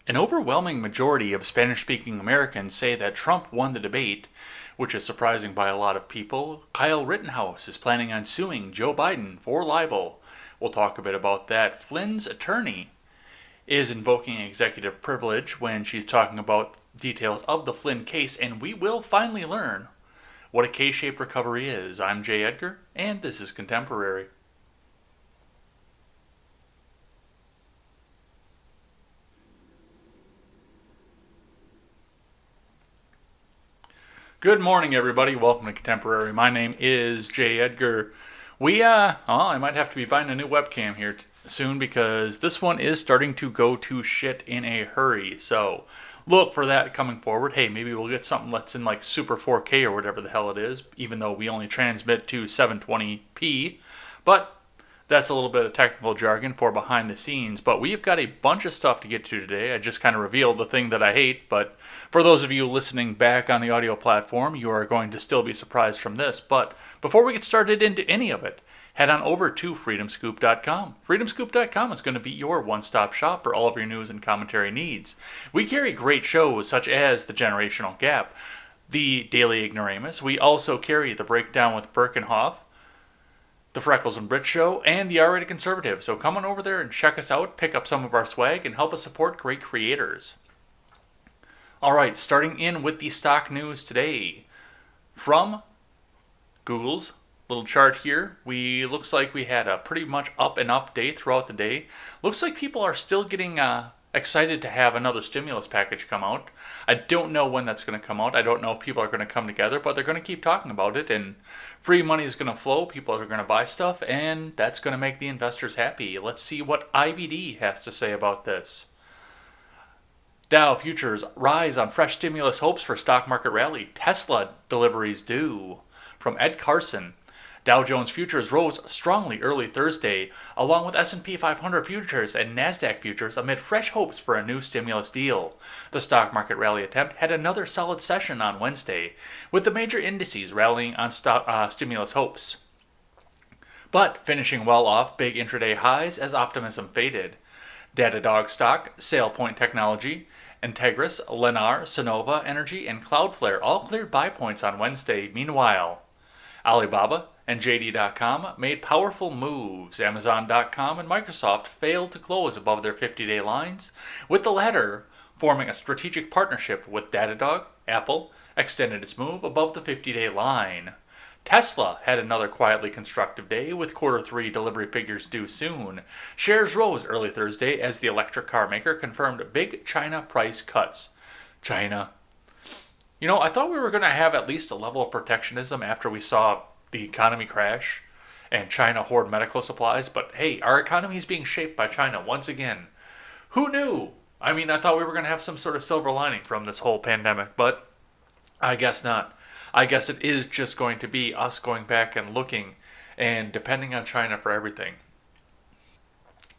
An overwhelming majority of Spanish speaking Americans say that Trump won the debate, which is surprising by a lot of people. Kyle Rittenhouse is planning on suing Joe Biden for libel. We'll talk a bit about that. Flynn's attorney is invoking executive privilege when she's talking about details of the Flynn case, and we will finally learn what a K-shaped recovery is. I'm Jay Edgar, and this is Contemporary. Good morning, everybody. Welcome to Contemporary. My name is Jay Edgar. I might have to be buying a new webcam here soon because this one is starting to go to shit in a hurry. So look for that coming forward. Hey, maybe we'll get something that's in like Super 4K or whatever the hell it is, even though we only transmit to 720p. But that's a little bit of technical jargon for behind the scenes, but we've got a bunch of stuff to get to today. I just kind of revealed the thing that I hate, but for those of you listening back on the audio platform, you are going to still be surprised from this. But before we get started into any of it, head on over to freedomscoop.com. Freedomscoop.com is going to be your one-stop shop for all of your news and commentary needs. We carry great shows such as The Generational Gap, The Daily Ignoramus. We also carry The Breakdown with Birkenhoff, The Freckles and Brit Show, and The R-Rated Conservative. So come on over there and check us out, pick up some of our swag, and help us support great creators. Alright, starting in with the stock news today. From Google's little chart here, looks like we had a pretty much up and up day throughout the day. Looks like people are still getting excited to have another stimulus package come out. I don't know when that's going to come out. I don't know if people are going to come together, but they're going to keep talking about it, and free money is going to flow. People are going to buy stuff, and that's going to make the investors happy. Let's see what IBD has to say about this. Dow futures rise on fresh stimulus hopes for stock market rally. Tesla deliveries due. From Ed Carson. Dow Jones futures rose strongly early Thursday, along with S&P 500 futures and NASDAQ futures amid fresh hopes for a new stimulus deal. The stock market rally attempt had another solid session on Wednesday, with the major indices rallying on stimulus hopes, but finishing well off big intraday highs as optimism faded. Datadog stock, SailPoint Technology, Integris, Lennar, Sonova Energy, and Cloudflare all cleared buy points on Wednesday. Meanwhile, Alibaba and JD.com made powerful moves. Amazon.com and Microsoft failed to close above their 50-day lines, with the latter forming a strategic partnership with Datadog. Apple extended its move above the 50-day line. Tesla had another quietly constructive day, with Q3 delivery figures due soon. Shares rose early Thursday as the electric car maker confirmed big China price cuts. China. I thought we were going to have at least a level of protectionism after we saw the economy crash and China hoard medical supplies, but hey, our economy is being shaped by China once again. Who knew? I thought we were going to have some sort of silver lining from this whole pandemic, but I guess not. I guess it is just going to be us going back and looking and depending on China for everything.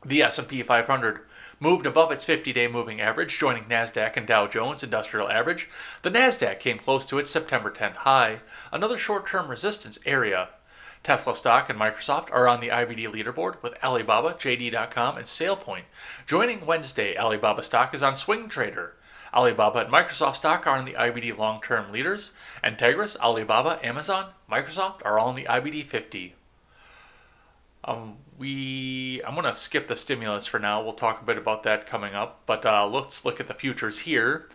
The S&P 500 moved above its 50-day moving average, joining NASDAQ and Dow Jones Industrial Average. The NASDAQ came close to its September 10th high, another short-term resistance area. Tesla stock and Microsoft are on the IBD leaderboard, with Alibaba, JD.com, and SailPoint joining Wednesday. Alibaba stock is on Swing Trader. Alibaba and Microsoft stock are on the IBD long-term leaders. Integris, Alibaba, Amazon, Microsoft are all in the IBD 50. I'm going to skip the stimulus for now. We'll talk a bit about that coming up. But let's look at the futures here.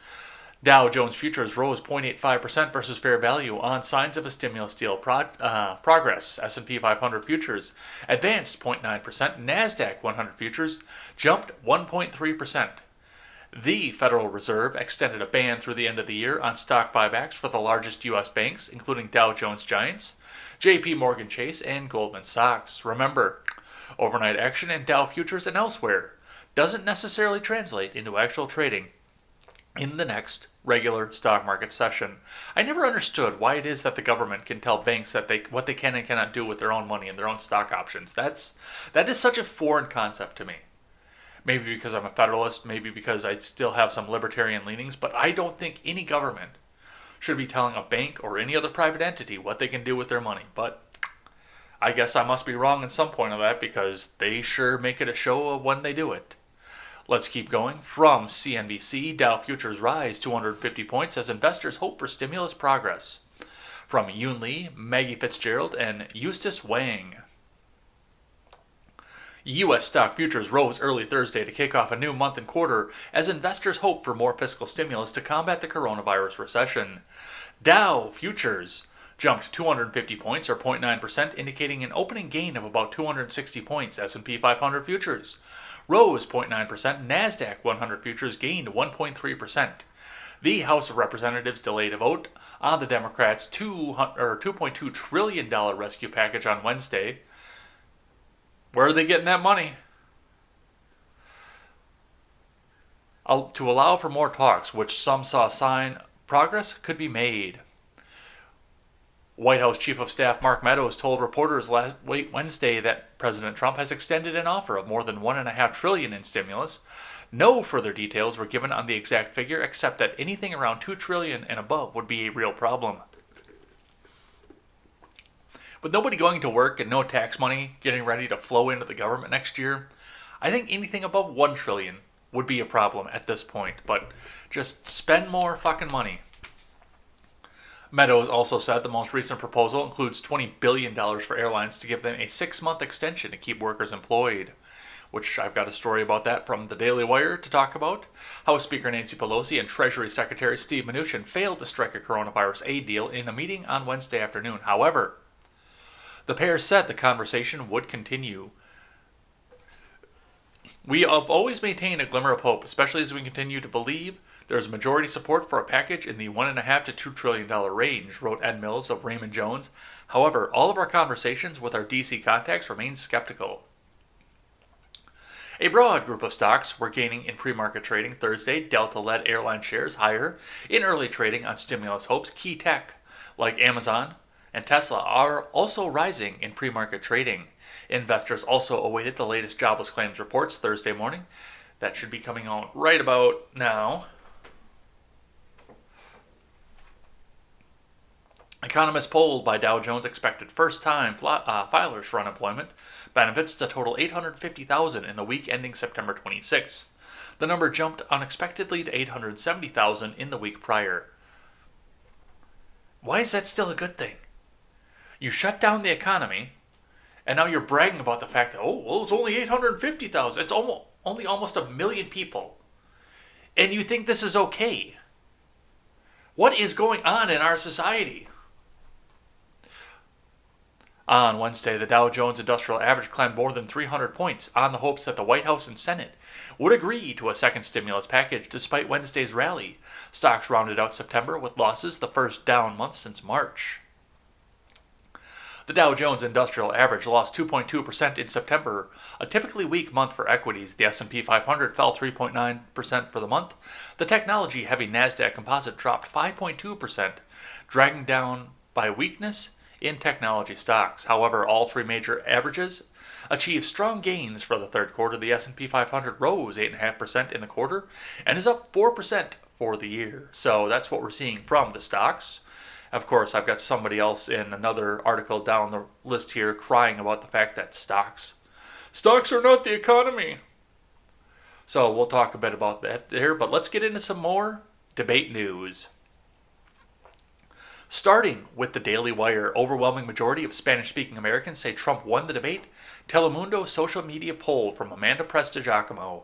Dow Jones futures rose 0.85% versus fair value on signs of a stimulus deal progress. S&P 500 futures advanced 0.9%. NASDAQ 100 futures jumped 1.3%. The Federal Reserve extended a ban through the end of the year on stock buybacks for the largest U.S. banks, including Dow Jones Giants, J.P. Morgan Chase, and Goldman Sachs. Remember, overnight action in Dow futures and elsewhere doesn't necessarily translate into actual trading in the next regular stock market session. I never understood why it is that the government can tell banks that what they can and cannot do with their own money and their own stock options. That is such a foreign concept to me. Maybe because I'm a federalist, maybe because I still have some libertarian leanings, but I don't think any government should be telling a bank or any other private entity what they can do with their money. But I guess I must be wrong at some point of that, because they sure make it a show of when they do it. Let's keep going. From CNBC, Dow futures rise 250 points as investors hope for stimulus progress. From Yoon Lee, Maggie Fitzgerald, and Eustace Wang. U.S. stock futures rose early Thursday to kick off a new month and quarter as investors hope for more fiscal stimulus to combat the coronavirus recession. Dow futures jumped 250 points or 0.9%, indicating an opening gain of about 260 points. S&P 500 futures rose 0.9%. NASDAQ 100 futures gained 1.3%. The House of Representatives delayed a vote on the Democrats' $2.2 trillion rescue package on Wednesday. Where are they getting that money? To allow for more talks, which some saw sign progress could be made. White House Chief of Staff Mark Meadows told reporters late Wednesday that President Trump has extended an offer of more than $1.5 trillion in stimulus. No further details were given on the exact figure, except that anything around $2 trillion and above would be a real problem. With nobody going to work and no tax money getting ready to flow into the government next year, I think anything above $1 trillion would be a problem at this point. But just spend more fucking money. Meadows also said the most recent proposal includes $20 billion for airlines to give them a 6-month extension to keep workers employed, which I've got a story about that from the Daily Wire to talk about. House Speaker Nancy Pelosi and Treasury Secretary Steve Mnuchin failed to strike a coronavirus aid deal in a meeting on Wednesday afternoon. However, the pair said the conversation would continue. We have always maintained a glimmer of hope, especially as we continue to believe there is majority support for a package in the $1.5 to $2 trillion range, wrote Ed Mills of Raymond Jones. However, all of our conversations with our D.C. contacts remain skeptical. A broad group of stocks were gaining in pre-market trading Thursday. Delta led airline shares higher in early trading on stimulus hopes. Key tech, like Amazon and Tesla, are also rising in pre-market trading. Investors also awaited the latest jobless claims reports Thursday morning. That should be coming out right about now. Economists polled by Dow Jones expected first-time filers for unemployment benefits to total 850,000 in the week ending September 26th. The number jumped unexpectedly to 870,000 in the week prior. Why is that still a good thing? You shut down the economy, and now you're bragging about the fact that, it's only 850,000. It's only almost 1 million people. And you think this is okay? What is going on in our society? On Wednesday, the Dow Jones Industrial Average climbed more than 300 points on the hopes that the White House and Senate would agree to a second stimulus package despite Wednesday's rally. Stocks rounded out September with losses, the first down month since March. The Dow Jones Industrial Average lost 2.2% in September, a typically weak month for equities. The S&P 500 fell 3.9% for the month. The technology-heavy NASDAQ Composite dropped 5.2%, dragging down by weakness in technology stocks. However, all three major averages achieved strong gains for the third quarter. The S&P 500 rose 8.5% in the quarter and is up 4% for the year. So that's what we're seeing from the stocks. Of course, I've got somebody else in another article down the list here crying about the fact that stocks are not the economy. So we'll talk a bit about that there, but let's get into some more debate news. Starting with the Daily Wire, overwhelming majority of Spanish-speaking Americans say Trump won the debate. Telemundo social media poll from Amanda Prestigiacomo.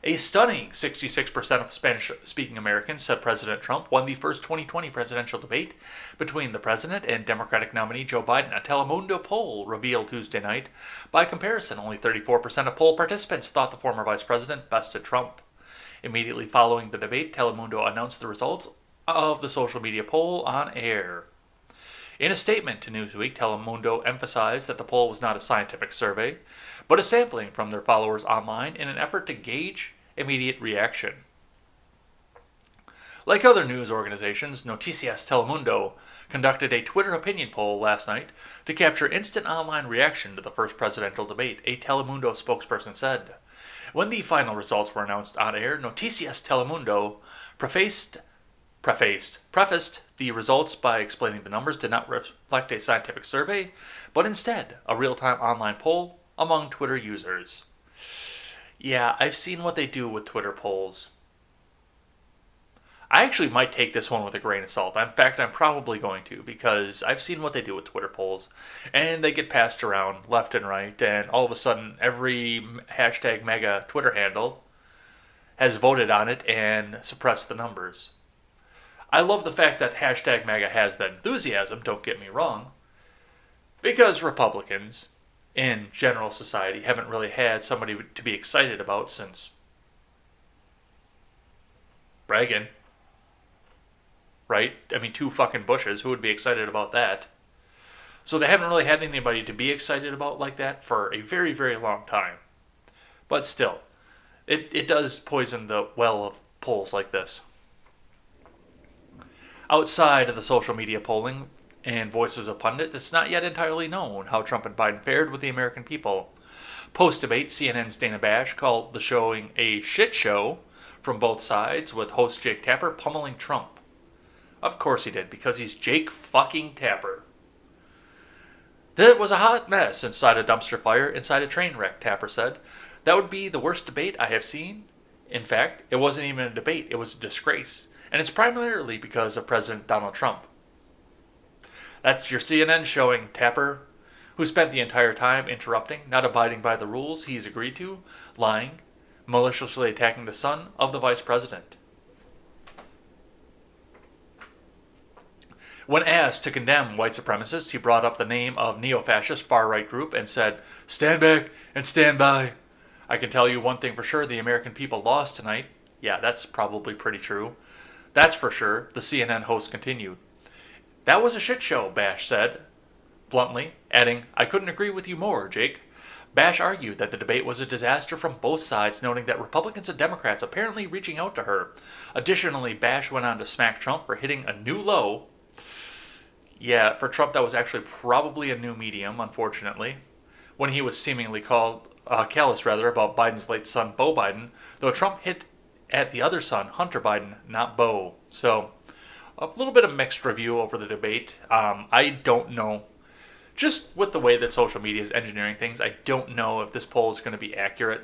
A stunning 66% of Spanish-speaking Americans said President Trump won the first 2020 presidential debate between the president and Democratic nominee Joe Biden. A Telemundo poll revealed Tuesday night. By comparison, only 34% of poll participants thought the former vice president bested Trump. Immediately following the debate, Telemundo announced the results of the social media poll on air. In a statement to Newsweek, Telemundo emphasized that the poll was not a scientific survey, but a sampling from their followers online in an effort to gauge immediate reaction. Like other news organizations, Noticias Telemundo conducted a Twitter opinion poll last night to capture instant online reaction to the first presidential debate, a Telemundo spokesperson said. When the final results were announced on air, Noticias Telemundo prefaced the results by explaining the numbers did not reflect a scientific survey, but instead a real-time online poll among Twitter users. Yeah, I've seen what they do with Twitter polls. I actually might take this one with a grain of salt. In fact, I'm probably going to because I've seen what they do with Twitter polls, and they get passed around left and right, and all of a sudden, every hashtag mega Twitter handle has voted on it and suppressed the numbers. I love the fact that hashtag mega has that enthusiasm, don't get me wrong, because Republicans in general society haven't really had somebody to be excited about since Reagan, right? I mean, two fucking Bushes. Who would be excited about that? So they haven't really had anybody to be excited about like that for a very, very long time. But still, it does poison the well of polls like this. Outside of the social media polling and voices of pundits, it's not yet entirely known how Trump and Biden fared with the American people. Post-debate, CNN's Dana Bash called the showing a shit show from both sides, with host Jake Tapper pummeling Trump. Of course he did, because he's Jake fucking Tapper. It was a hot mess inside a dumpster fire, inside a train wreck, Tapper said. That would be the worst debate I have seen. In fact, it wasn't even a debate, it was a disgrace. And it's primarily because of President Donald Trump. That's your CNN showing Tapper, who spent the entire time interrupting, not abiding by the rules he's agreed to, lying, maliciously attacking the son of the vice president. When asked to condemn white supremacists, he brought up the name of neo-fascist far-right group and said, "Stand back and stand by. I can tell you one thing for sure, the American people lost tonight." Yeah, that's probably pretty true. That's for sure, the CNN host continued. That was a shit show, Bash said, bluntly, adding, "I couldn't agree with you more, Jake." Bash argued that the debate was a disaster from both sides, noting that Republicans and Democrats apparently reaching out to her. Additionally, Bash went on to smack Trump for hitting a new low. Yeah, for Trump that was actually probably a new medium, unfortunately, when he was seemingly callous about Biden's late son, Beau Biden, though Trump hit at the other son, Hunter Biden, not Beau. So, a little bit of mixed review over the debate. I don't know. Just with the way that social media is engineering things, I don't know if this poll is going to be accurate.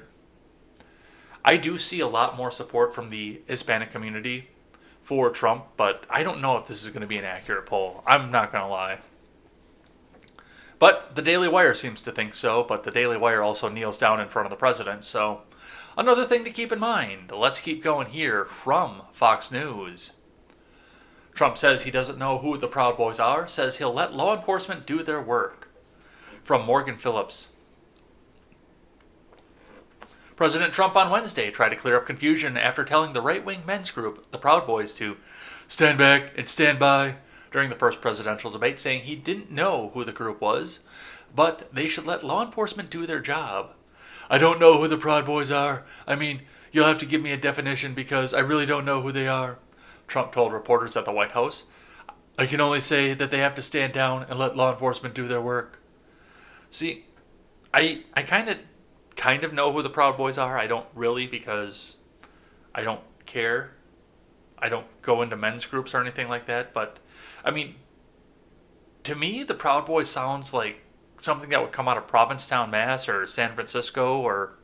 I do see a lot more support from the Hispanic community for Trump, but I don't know if this is going to be an accurate poll. I'm not going to lie. But the Daily Wire seems to think so, but the Daily Wire also kneels down in front of the president, so another thing to keep in mind. Let's keep going here from Fox News. Trump says he doesn't know who the Proud Boys are, says he'll let law enforcement do their work. From Morgan Phillips. President Trump on Wednesday tried to clear up confusion after telling the right-wing men's group, the Proud Boys, to stand back and stand by during the first presidential debate, saying he didn't know who the group was, but they should let law enforcement do their job. "I don't know who the Proud Boys are. I mean, you'll have to give me a definition because I really don't know who they are," Trump told reporters at the White House. "I can only say that they have to stand down and let law enforcement do their work." See, I kind of know who the Proud Boys are. I don't really, because I don't care. I don't go into men's groups or anything like that. But, I mean, to me, the Proud Boys sounds like something that would come out of Provincetown, Mass, or San Francisco, or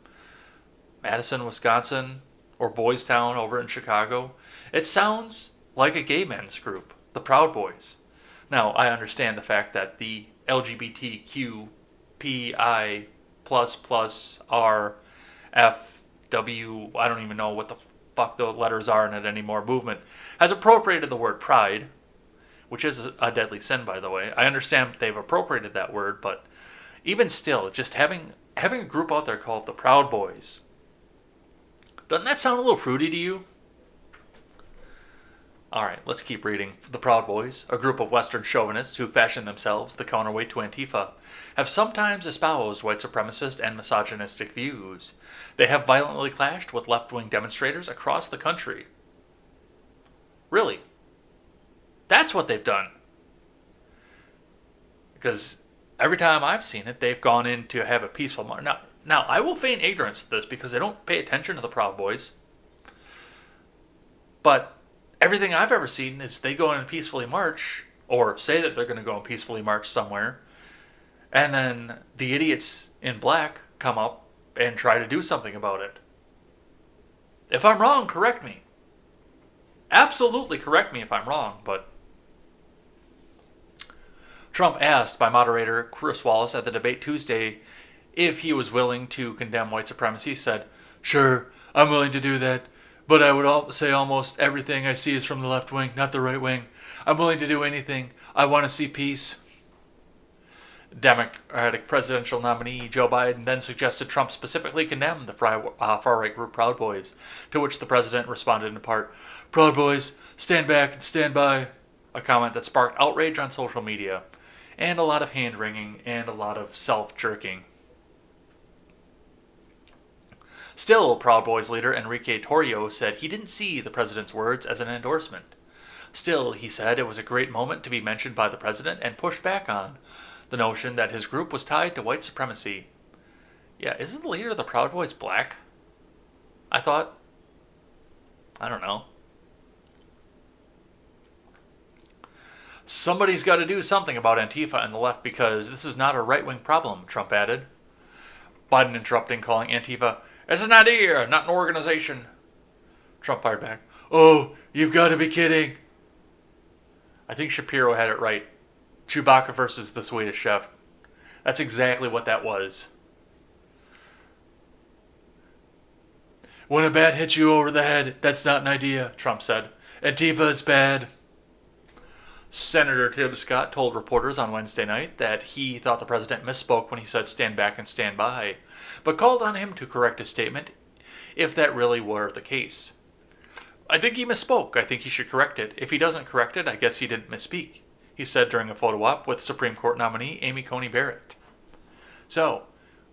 Madison, Wisconsin, or Boys Town over in Chicago. It sounds like a gay men's group, the Proud Boys. Now, I understand the fact that the LGBTQPI RFW, I don't even know what the fuck the letters are in it anymore, movement, has appropriated the word pride, which is a deadly sin, by the way. I understand they've appropriated that word, but even still, just having a group out there called the Proud Boys, doesn't that sound a little fruity to you? Alright, let's keep reading. The Proud Boys, a group of Western chauvinists who fashion themselves the counterweight to Antifa, have sometimes espoused white supremacist and misogynistic views. They have violently clashed with left-wing demonstrators across the country. Really? That's what they've done. Because every time I've seen it, they've gone in to have a peaceful march. Now, I will feign ignorance to this because I don't pay attention to the Proud Boys. But everything I've ever seen is they go in and peacefully march, or say that they're going to go and peacefully march somewhere, and then the idiots in black come up and try to do something about it. If I'm wrong, correct me. Absolutely correct me if I'm wrong, but Trump asked by moderator Chris Wallace at the debate Tuesday if he was willing to condemn white supremacy, said, "Sure, I'm willing to do that, but I would say almost everything I see is from the left wing, not the right wing. I'm willing to do anything. I want to see peace." Democratic presidential nominee Joe Biden then suggested Trump specifically condemn the far-right group Proud Boys, to which the president responded in part, "Proud Boys, stand back and stand by," a comment that sparked outrage on social media, and a lot of hand-wringing and a lot of self-jerking. Still, Proud Boys leader Enrique Torrio said he didn't see the president's words as an endorsement. Still, he said it was a great moment to be mentioned by the president and pushed back on the notion that his group was tied to white supremacy. Yeah, isn't the leader of the Proud Boys black? I thought. I don't know. Somebody's got to do something about Antifa and the left because this is not a right-wing problem, Trump added. Biden interrupting, calling Antifa, "It's an idea, not an organization." Trump fired back, "Oh, you've got to be kidding." I think Shapiro had it right. Chewbacca versus the Swedish Chef. That's exactly what that was. "When a bat hits you over the head, that's not an idea," Trump said. "Antifa is bad." Senator Tim Scott told reporters on Wednesday night that he thought the president misspoke when he said stand back and stand by, but called on him to correct his statement if that really were the case. "I think he misspoke. I think he should correct it. If he doesn't correct it, I guess he didn't misspeak," he said during a photo op with Supreme Court nominee Amy Coney Barrett. So,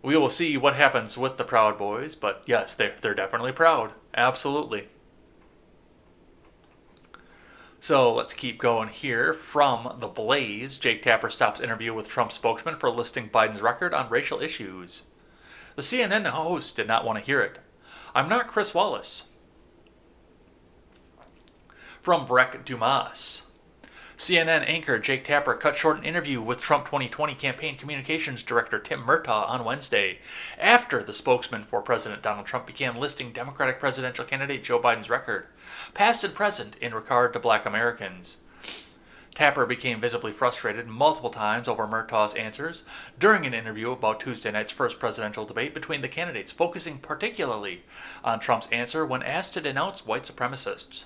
we will see what happens with the Proud Boys, but yes, they're definitely proud. Absolutely. So let's keep going here. From The Blaze, Jake Tapper stops interview with Trump spokesman for listing Biden's record on racial issues. The CNN host did not want to hear it. "I'm not Chris Wallace." From Breck Dumas, CNN anchor Jake Tapper cut short an interview with Trump 2020 campaign communications director Tim Murtaugh on Wednesday, after the spokesman for President Donald Trump began listing Democratic presidential candidate Joe Biden's record, past and present, in regard to black Americans. Tapper became visibly frustrated multiple times over Murtaugh's answers during an interview about Tuesday night's first presidential debate between the candidates, focusing particularly on Trump's answer when asked to denounce white supremacists.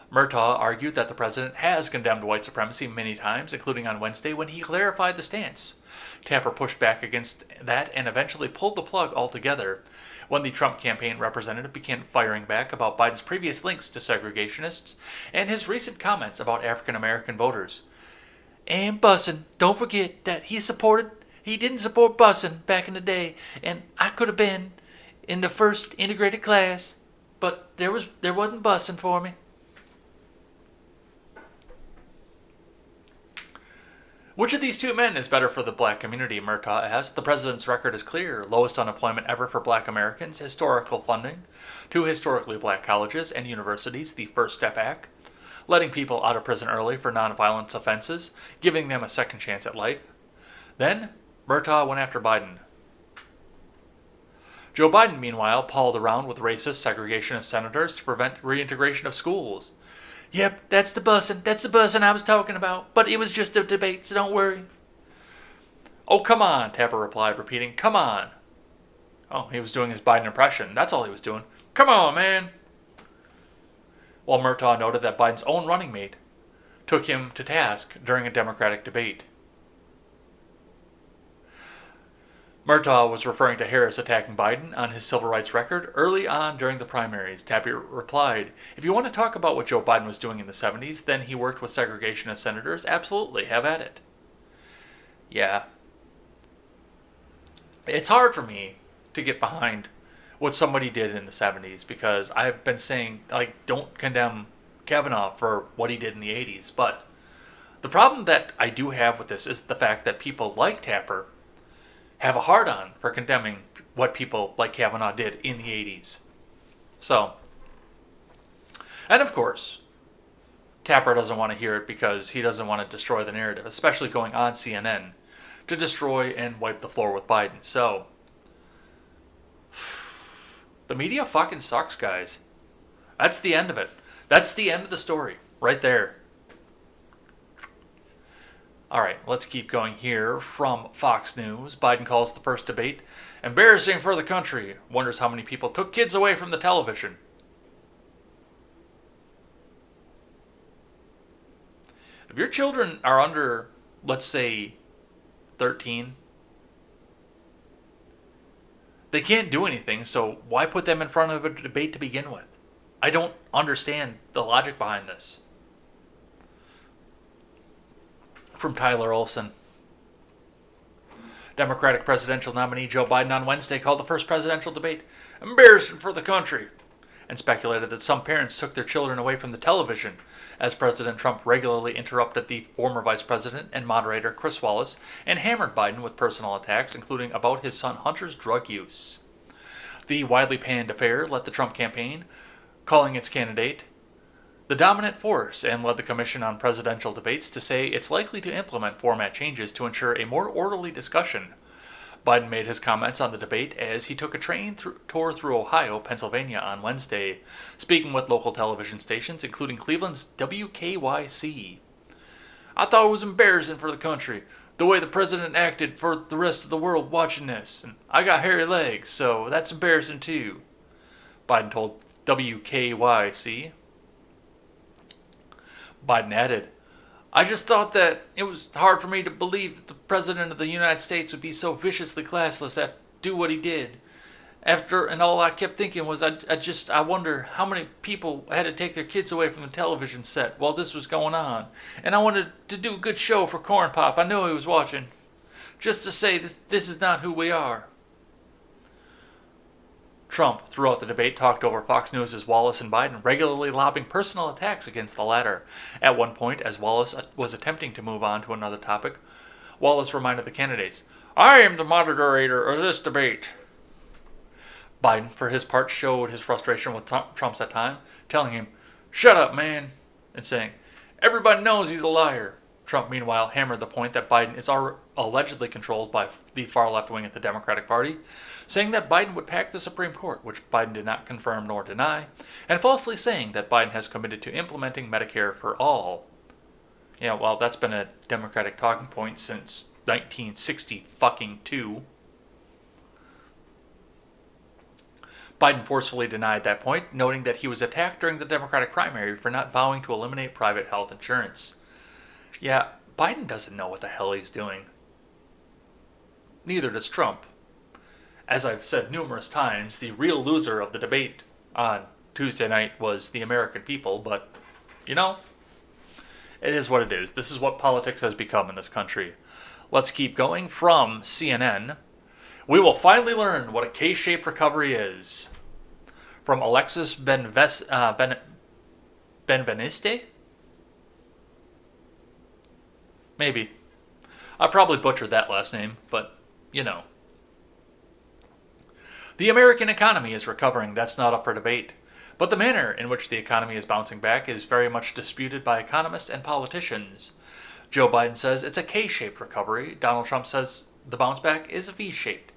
Murtaugh argued that the president has condemned white supremacy many times, including on Wednesday when he clarified the stance. Tapper pushed back against that and eventually pulled the plug altogether when the Trump campaign representative began firing back about Biden's previous links to segregationists and his recent comments about African American voters. "And busing, don't forget that he didn't support busing back in the day, and I could have been in the first integrated class, but there wasn't busing for me." Which of these two men is better for the black community, Murtaugh asked. The president's record is clear. Lowest unemployment ever for black Americans, historical funding to historically black colleges and universities, the First Step Act, letting people out of prison early for nonviolent offenses, giving them a second chance at life. Then, Murtaugh went after Biden. Joe Biden, meanwhile, palled around with racist segregationist senators to prevent reintegration of schools. "Yep, that's the busing I was talking about, but it was just a debate, so don't worry." "Oh, come on," Tapper replied, repeating, "Come on." Oh, he was doing his Biden impression. That's all he was doing. "Come on, man." While Murtaugh noted that Biden's own running mate took him to task during a Democratic debate. Murtaugh was referring to Harris attacking Biden on his civil rights record early on during the primaries. Tapper replied, "If you want to talk about what Joe Biden was doing in the 70s, then he worked with segregationist senators. Absolutely, have at it." Yeah. It's hard for me to get behind what somebody did in the 70s because I've been saying, don't condemn Kavanaugh for what he did in the 80s. But the problem that I do have with this is the fact that people like Tapper have a hard-on for condemning what people like Kavanaugh did in the 80s. So, and of course, Tapper doesn't want to hear it because he doesn't want to destroy the narrative, especially going on CNN to destroy and wipe the floor with Biden. So, The media fucking sucks, guys. That's the end of it. That's the end of the story. Right there. Alright, let's keep going here. From Fox News, Biden calls the first debate embarrassing for the country. Wonders how many people took kids away from the television. If your children are under, let's say, 13, they can't do anything, so why put them in front of a debate to begin with? I don't understand the logic behind this. From Tyler Olson. Democratic presidential nominee Joe Biden on Wednesday called the first presidential debate embarrassing for the country and speculated that some parents took their children away from the television as President Trump regularly interrupted the former vice president and moderator Chris Wallace and hammered Biden with personal attacks, including about his son Hunter's drug use. The widely panned affair led the Trump campaign, calling its candidate the dominant force, and led the Commission on Presidential Debates to say it's likely to implement format changes to ensure a more orderly discussion. Biden made his comments on the debate as he took a train tour through Ohio, Pennsylvania on Wednesday, speaking with local television stations, including Cleveland's WKYC. I thought it was embarrassing for the country, the way the president acted for the rest of the world watching this, and I got hairy legs, so that's embarrassing too, Biden told WKYC. Biden added, I just thought that it was hard for me to believe that the President of the United States would be so viciously classless to do what he did. And all I kept thinking was, I wonder how many people had to take their kids away from the television set while this was going on. And I wanted to do a good show for Corn Pop. I know he was watching. Just to say that this is not who we are. Trump, throughout the debate, talked over Fox News' Wallace and Biden, regularly lobbing personal attacks against the latter. At one point, as Wallace was attempting to move on to another topic, Wallace reminded the candidates, I am the moderator of this debate. Biden, for his part, showed his frustration with Trump's that time, telling him, shut up, man, and saying, everybody knows he's a liar. Trump, meanwhile, hammered the point that Biden is allegedly controlled by the far left wing of the Democratic Party, saying that Biden would pack the Supreme Court, which Biden did not confirm nor deny, and falsely saying that Biden has committed to implementing Medicare for all. Yeah, well, that's been a Democratic talking point since 1962. Biden forcefully denied that point, noting that he was attacked during the Democratic primary for not vowing to eliminate private health insurance. Yeah, Biden doesn't know what the hell he's doing. Neither does Trump. As I've said numerous times, the real loser of the debate on Tuesday night was the American people, but, you know, it is what it is. This is what politics has become in this country. Let's keep going. From CNN, we will finally learn what a K-shaped recovery is. From Alexis Benveniste? Maybe. I probably butchered that last name, but, you know. The American economy is recovering. That's not up for debate. But the manner in which the economy is bouncing back is very much disputed by economists and politicians. Joe Biden says it's a K-shaped recovery. Donald Trump says the bounce back is a V-shaped.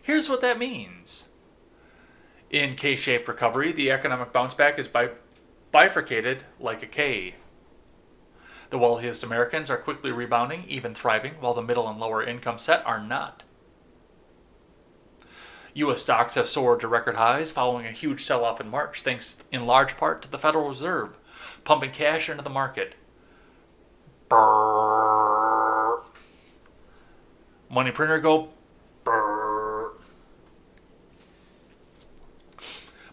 Here's what that means. In K-shaped recovery, the economic bounce back is bifurcated like a K. The wealthiest Americans are quickly rebounding, even thriving, while the middle and lower income set are not. U.S. stocks have soared to record highs following a huge sell-off in March, thanks in large part to the Federal Reserve, pumping cash into the market. Brrr. Money printer go brrr.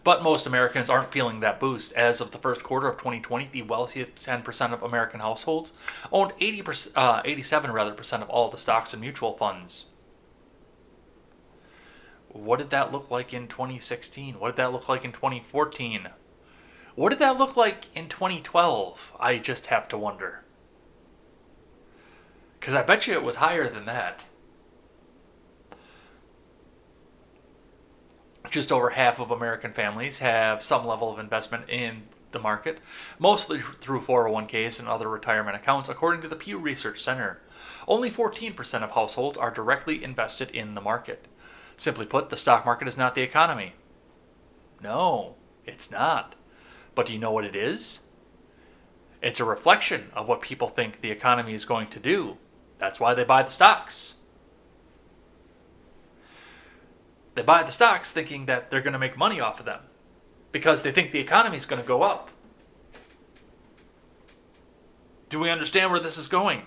But most Americans aren't feeling that boost. As of the first quarter of 2020, the wealthiest 10% of American households owned 87% of all the stocks and mutual funds. What did that look like in 2016? What did that look like in 2014? What did that look like in 2012? I just have to wonder. Because I bet you it was higher than that. Just over half of American families have some level of investment in the market, mostly through 401ks and other retirement accounts, according to the Pew Research Center. Only 14% of households are directly invested in the market. Simply put, the stock market is not the economy. No, it's not. But do you know what it is? It's a reflection of what people think the economy is going to do. That's why they buy the stocks. They buy the stocks thinking that they're going to make money off of them because they think the economy is going to go up. Do we understand where this is going?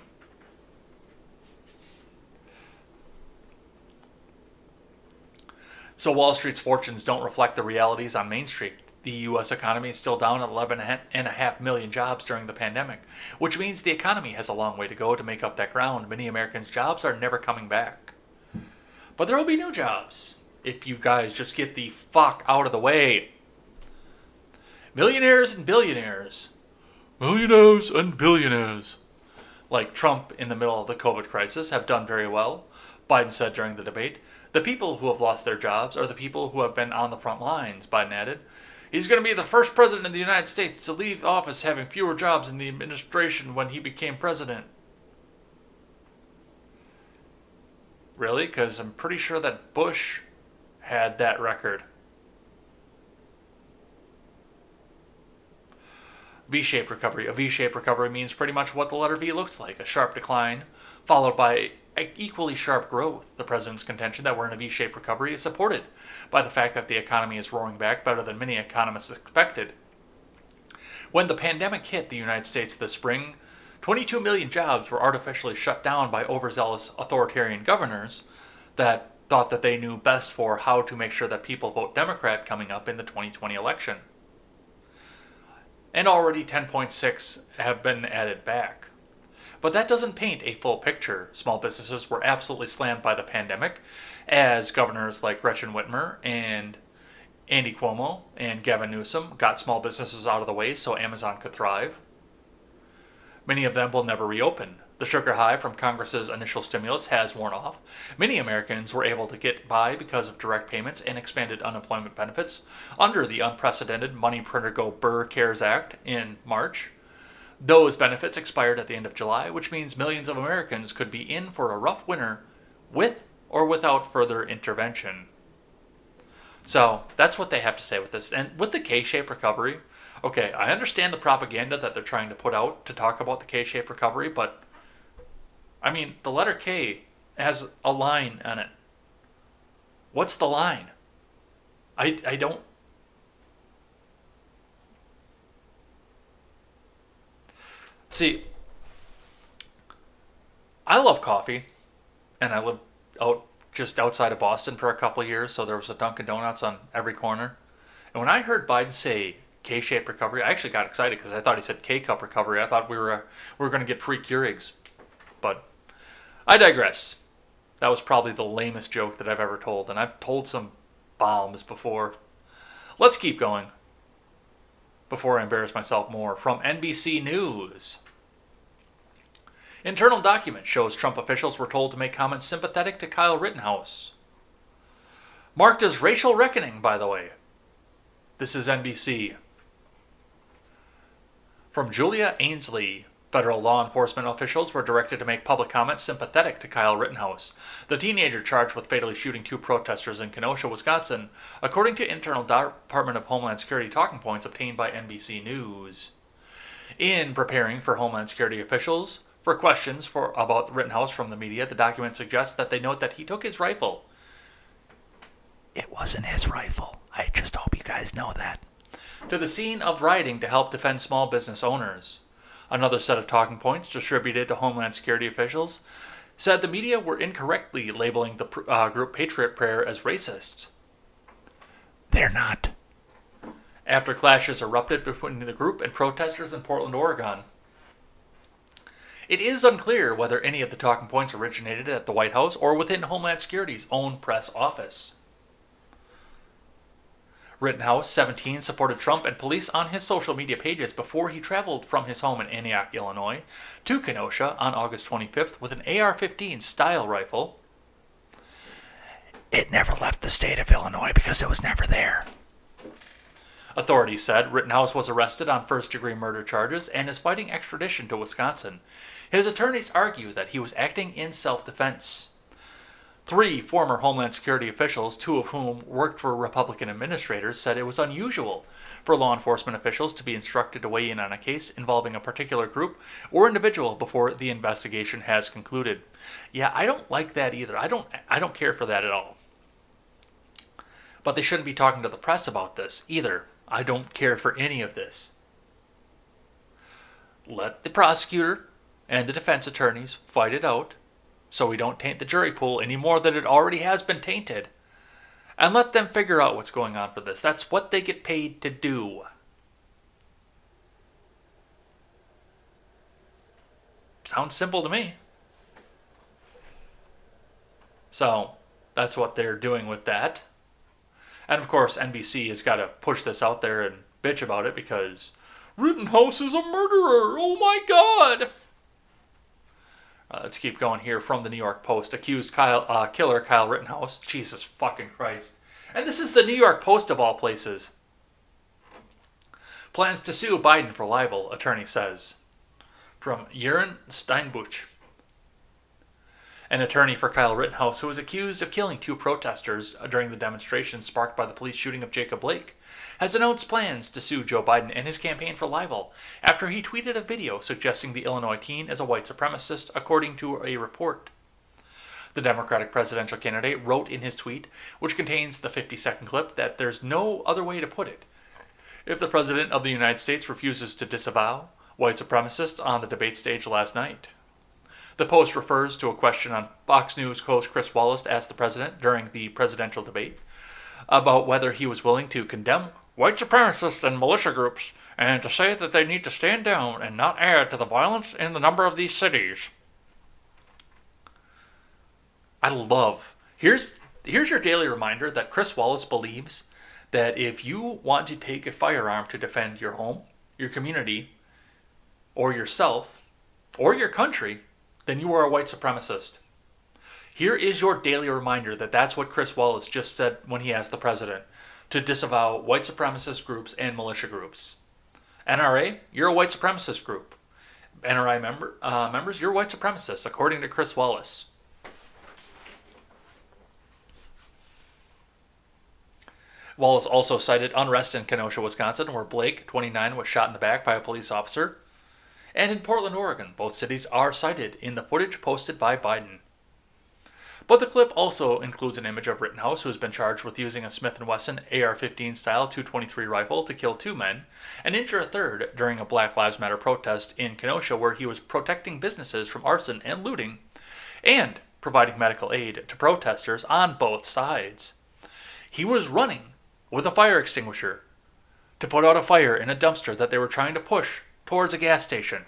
So Wall Street's fortunes don't reflect the realities on Main Street. The U.S. economy is still down 11.5 million jobs during the pandemic, which means the economy has a long way to go to make up that ground. Many Americans' jobs are never coming back. But there will be new jobs if you guys just get the fuck out of the way. Millionaires and billionaires. Millionaires and billionaires. Like Trump in the middle of the COVID crisis have done very well, Biden said during the debate. The people who have lost their jobs are the people who have been on the front lines, Biden added. He's going to be the first president of the United States to leave office having fewer jobs in the administration when he became president. Really? Because I'm pretty sure that Bush had that record. V-shaped recovery. A V-shaped recovery means pretty much what the letter V looks like. A sharp decline, followed by equally sharp growth. The president's contention that we're in a V-shaped recovery is supported by the fact that the economy is roaring back better than many economists expected. When the pandemic hit the United States this spring, 22 million jobs were artificially shut down by overzealous authoritarian governors that thought that they knew best for how to make sure that people vote Democrat coming up in the 2020 election. And already 10.6 have been added back. But that doesn't paint a full picture. Small businesses were absolutely slammed by the pandemic, as governors like Gretchen Whitmer and Andy Cuomo and Gavin Newsom got small businesses out of the way so Amazon could thrive. Many of them will never reopen. The sugar high from Congress's initial stimulus has worn off. Many Americans were able to get by because of direct payments and expanded unemployment benefits under the unprecedented money printer go Burr CARES Act in March. Those benefits expired at the end of July, which means millions of Americans could be in for a rough winter with or without further intervention. So that's what they have to say with this. And with the K-shaped recovery, okay, I understand the propaganda that they're trying to put out to talk about the K-shaped recovery, but I mean, the letter K has a line on it. What's the line? I don't... See, I love coffee, and I lived just outside of Boston for a couple of years, so there was a Dunkin' Donuts on every corner. And when I heard Biden say K-shaped recovery, I actually got excited because I thought he said K-cup recovery. I thought we were going to get free Keurigs. But I digress. That was probably the lamest joke that I've ever told, and I've told some bombs before. Let's keep going before I embarrass myself more. From NBC News. Internal document shows Trump officials were told to make comments sympathetic to Kyle Rittenhouse. Marked as racial reckoning, by the way. This is NBC. From Julia Ainsley. Federal law enforcement officials were directed to make public comments sympathetic to Kyle Rittenhouse, the teenager charged with fatally shooting two protesters in Kenosha, Wisconsin, according to Internal Department of Homeland Security talking points obtained by NBC News. In preparing for Homeland Security officials for questions about Rittenhouse from the media, the document suggests that they note that he took his rifle. It wasn't his rifle. I just hope you guys know that. To the scene of rioting to help defend small business owners. Another set of talking points distributed to Homeland Security officials said the media were incorrectly labeling the group Patriot Prayer as racist. They're not. After clashes erupted between the group and protesters in Portland, Oregon. It is unclear whether any of the talking points originated at the White House or within Homeland Security's own press office. Rittenhouse, 17, supported Trump and police on his social media pages before he traveled from his home in Antioch, Illinois, to Kenosha on August 25th with an AR-15 style rifle. It never left the state of Illinois because it was never there. Authorities said Rittenhouse was arrested on first-degree murder charges and is fighting extradition to Wisconsin. His attorneys argue that he was acting in self-defense. 3 former Homeland Security officials, 2 of whom worked for Republican administrators, said it was unusual for law enforcement officials to be instructed to weigh in on a case involving a particular group or individual before the investigation has concluded. Yeah, I don't like that either. I don't care for that at all. But they shouldn't be talking to the press about this either. I don't care for any of this. Let the prosecutor and the defense attorneys fight it out so we don't taint the jury pool any more than it already has been tainted. And let them figure out what's going on for this. That's what they get paid to do. Sounds simple to me. So, that's what they're doing with that. And of course, NBC has got to push this out there and bitch about it because Rittenhouse is a murderer. Oh my God. Let's keep going here from the New York Post. Accused killer Kyle Rittenhouse. Jesus fucking Christ. And this is the New York Post of all places. Plans to sue Biden for libel, attorney says. From Jeroen Steinbuch. An attorney for Kyle Rittenhouse, who was accused of killing 2 protesters during the demonstration sparked by the police shooting of Jacob Blake, has announced plans to sue Joe Biden and his campaign for libel after he tweeted a video suggesting the Illinois teen is a white supremacist, according to a report. The Democratic presidential candidate wrote in his tweet, which contains the 50-second clip, that there's no other way to put it. If the President of the United States refuses to disavow white supremacists on the debate stage last night. The Post refers to a question on Fox News host Chris Wallace asked the president during the presidential debate about whether he was willing to condemn white supremacists and militia groups and to say that they need to stand down and not add to the violence in the number of these cities. Here's your daily reminder that Chris Wallace believes that if you want to take a firearm to defend your home, your community, or yourself, or your country, then you are a white supremacist. Here is your daily reminder that that's what Chris Wallace just said when he asked the president to disavow white supremacist groups and militia groups. NRA, you're a white supremacist group. NRA members, you're white supremacists, according to Chris Wallace. Wallace also cited unrest in Kenosha, Wisconsin, where Blake, 29, was shot in the back by a police officer. And in Portland, Oregon, both cities are cited in the footage posted by Biden. But the clip also includes an image of Rittenhouse, who has been charged with using a Smith & Wesson AR-15 style .223 rifle to kill 2 men and injure a third during a Black Lives Matter protest in Kenosha, where he was protecting businesses from arson and looting and providing medical aid to protesters on both sides. He was running with a fire extinguisher to put out a fire in a dumpster that they were trying to push towards a gas station.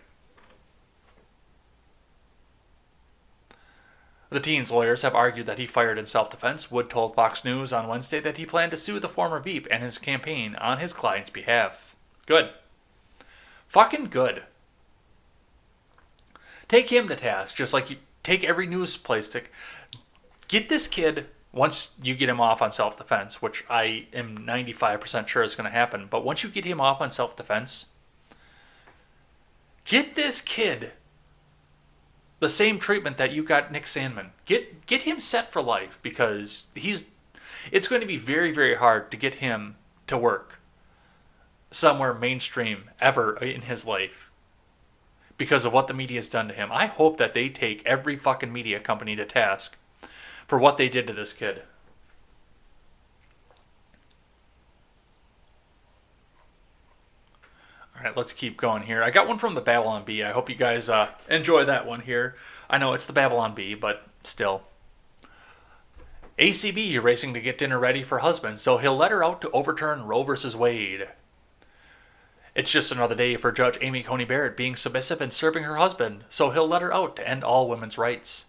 The teen's lawyers have argued that he fired in self-defense. Wood told Fox News on Wednesday that he planned to sue the former Veep and his campaign on his client's behalf. Good. Fucking good. Take him to task, just like you take every news place to get this kid. Once you get him off on self-defense, which I am 95% sure is going to happen, but once you get him off on self-defense, get this kid the same treatment that you got Nick Sandmann. Get him set for life, because it's going to be very, very hard to get him to work somewhere mainstream ever in his life because of what the media has done to him. I hope that they take every fucking media company to task for what they did to this kid. All right, let's keep going here. I got one from the Babylon Bee. I hope you guys enjoy that one here. I know it's the Babylon Bee, but still. ACB racing to get dinner ready for husband, so he'll let her out to overturn Roe v. Wade. It's just another day for Judge Amy Coney Barrett being submissive and serving her husband, so he'll let her out to end all women's rights.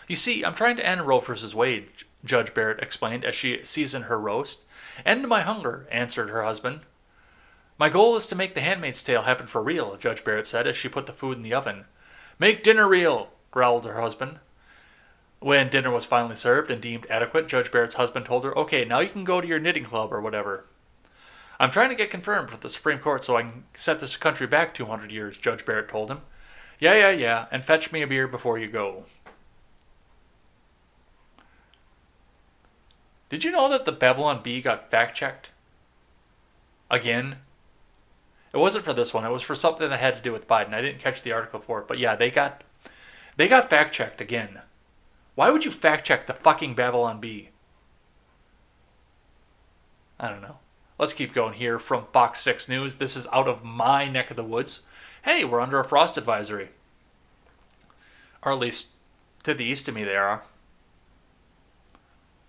You see, I'm trying to end Roe v. Wade, Judge Barrett explained as she seasoned her roast. End my hunger, answered her husband. My goal is to make The Handmaid's Tale happen for real, Judge Barrett said as she put the food in the oven. Make dinner real, growled her husband. When dinner was finally served and deemed adequate, Judge Barrett's husband told her, okay, now you can go to your knitting club or whatever. I'm trying to get confirmed with the Supreme Court so I can set this country back 200 years, Judge Barrett told him. Yeah, and fetch me a beer before you go. Did you know that the Babylon Bee got fact-checked? Again? It wasn't for this one. It was for something that had to do with Biden. I didn't catch the article for it. But yeah, they got fact-checked again. Why would you fact-check the fucking Babylon Bee? I don't know. Let's keep going here from Fox 6 News. This is out of my neck of the woods. Hey, we're under a frost advisory. Or at least to the east of me they are.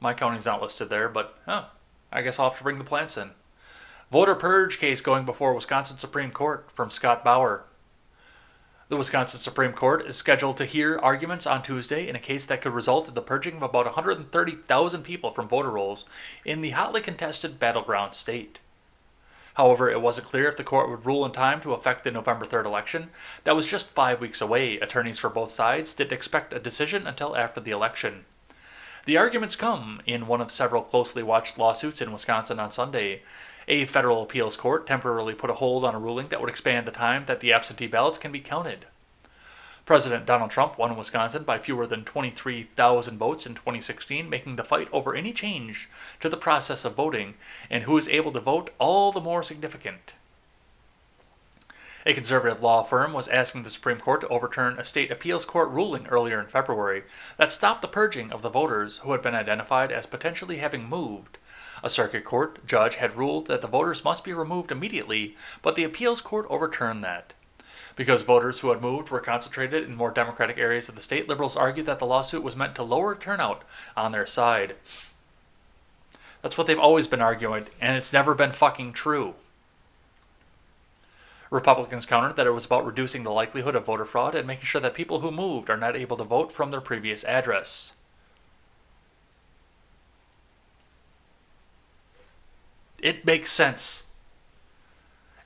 My county's not listed there, but I guess I'll have to bring the plants in. Voter purge case going before Wisconsin Supreme Court from Scott Bauer. The Wisconsin Supreme Court is scheduled to hear arguments on Tuesday in a case that could result in the purging of about 130,000 people from voter rolls in the hotly contested battleground state. However, it wasn't clear if the court would rule in time to affect the November 3rd election. That was just 5 weeks away. Attorneys for both sides didn't expect a decision until after the election. The arguments come in one of several closely watched lawsuits in Wisconsin on Sunday. A federal appeals court temporarily put a hold on a ruling that would expand the time that the absentee ballots can be counted. President Donald Trump won Wisconsin by fewer than 23,000 votes in 2016, making the fight over any change to the process of voting and who is able to vote all the more significant. A conservative law firm was asking the Supreme Court to overturn a state appeals court ruling earlier in February that stopped the purging of the voters who had been identified as potentially having moved. A circuit court judge had ruled that the voters must be removed immediately, but the appeals court overturned that. Because voters who had moved were concentrated in more Democratic areas of the state, liberals argued that the lawsuit was meant to lower turnout on their side. That's what they've always been arguing, and it's never been fucking true. Republicans countered that it was about reducing the likelihood of voter fraud and making sure that people who moved are not able to vote from their previous address. It makes sense.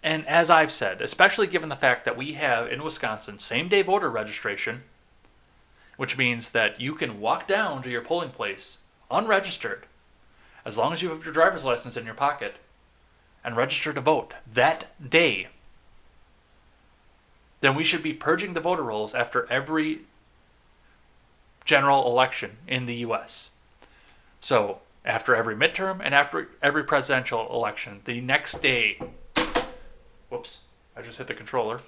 And as I've said, especially given the fact that we have in Wisconsin same-day voter registration, which means that you can walk down to your polling place unregistered, as long as you have your driver's license in your pocket, and register to vote that day, then we should be purging the voter rolls after every general election in the U.S. So, after every midterm and after every presidential election, the next day, whoops, I just hit the controller.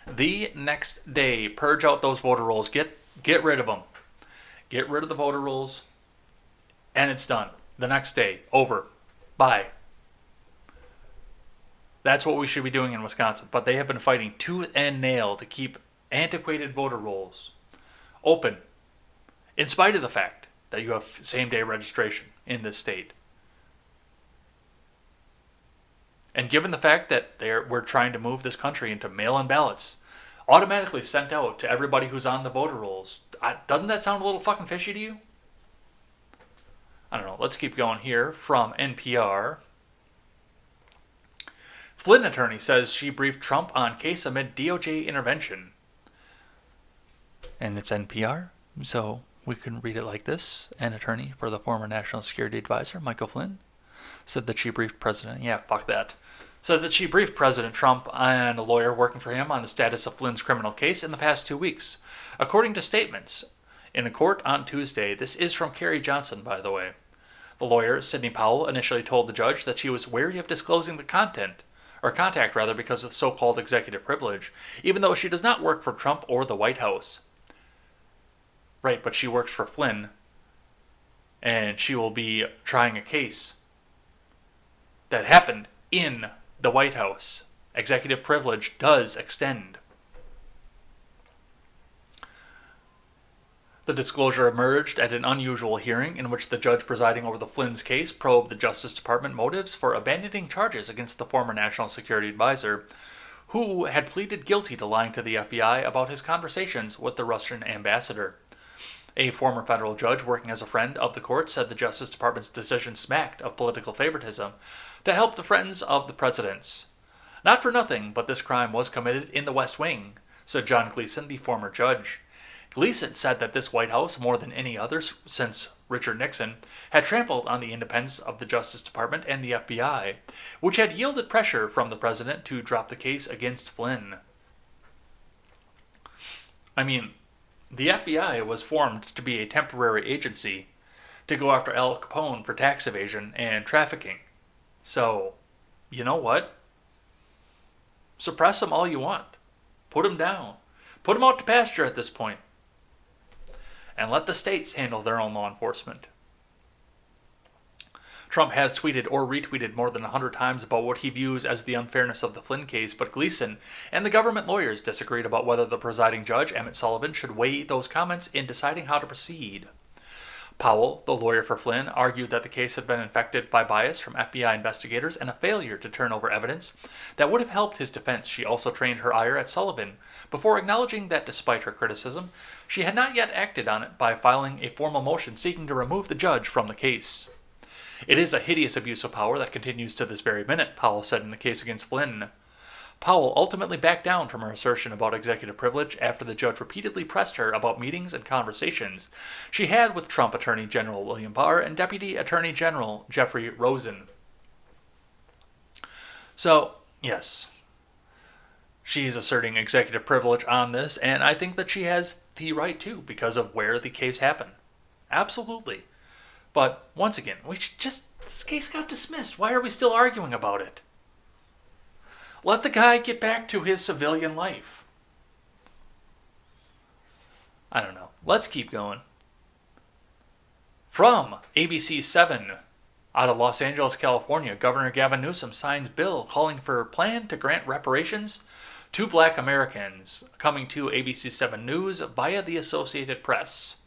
The next day, purge out those voter rolls. Get rid of them. Get rid of the voter rolls, and it's done. The next day, over. Bye. That's what we should be doing in Wisconsin. But they have been fighting tooth and nail to keep antiquated voter rolls open, in spite of the fact that you have same-day registration in this state. And given the fact that we're trying to move this country into mail-in ballots, automatically sent out to everybody who's on the voter rolls, doesn't that sound a little fucking fishy to you? I don't know. Let's keep going here from NPR. Flynn attorney says she briefed Trump on case amid DOJ intervention. And it's NPR, so we can read it like this. An attorney for the former National Security Advisor, Michael Flynn, said that she briefed President... Yeah, fuck that. Said that she briefed President Trump and a lawyer working for him on the status of Flynn's criminal case in the past 2 weeks. According to statements in a court on Tuesday, this is from Kerry Johnson, by the way. The lawyer, Sidney Powell, initially told the judge that she was wary of disclosing the contact because of the so-called executive privilege, even though she does not work for Trump or the White House. Right, but she works for Flynn, and she will be trying a case that happened in the White House. Executive privilege does extend. The disclosure emerged at an unusual hearing in which the judge presiding over the Flynn's case probed the Justice Department motives for abandoning charges against the former National Security Advisor, who had pleaded guilty to lying to the FBI about his conversations with the Russian ambassador. A former federal judge working as a friend of the court said the Justice Department's decision smacked of political favoritism to help the friends of the presidents. Not for nothing, but this crime was committed in the West Wing, said John Gleason, the former judge. Gleason said that this White House, more than any others since Richard Nixon, had trampled on the independence of the Justice Department and the FBI, which had yielded pressure from the president to drop the case against Flynn. I mean, the FBI was formed to be a temporary agency to go after Al Capone for tax evasion and trafficking. So, you know what? Suppress him all you want. Put him down. Put him out to pasture at this point. And let the states handle their own law enforcement. Trump has tweeted or retweeted more than 100 times about what he views as the unfairness of the Flynn case, but Gleason and the government lawyers disagreed about whether the presiding judge, Emmett Sullivan, should weigh those comments in deciding how to proceed. Powell, the lawyer for Flynn, argued that the case had been infected by bias from FBI investigators and a failure to turn over evidence that would have helped his defense. She also trained her ire at Sullivan, before acknowledging that despite her criticism, she had not yet acted on it by filing a formal motion seeking to remove the judge from the case. It is a hideous abuse of power that continues to this very minute, Powell said in the case against Flynn. Powell ultimately backed down from her assertion about executive privilege after the judge repeatedly pressed her about meetings and conversations she had with Trump Attorney General William Barr and Deputy Attorney General Jeffrey Rosen. So, yes, she's asserting executive privilege on this, and I think that she has the right to because of where the case happened. Absolutely. But, once again, this case got dismissed. Why are we still arguing about it? Let the guy get back to his civilian life. I don't know. Let's keep going. From ABC 7, out of Los Angeles, California, Governor Gavin Newsom signs bill calling for a plan to grant reparations to Black Americans, coming to ABC 7 News via the Associated Press.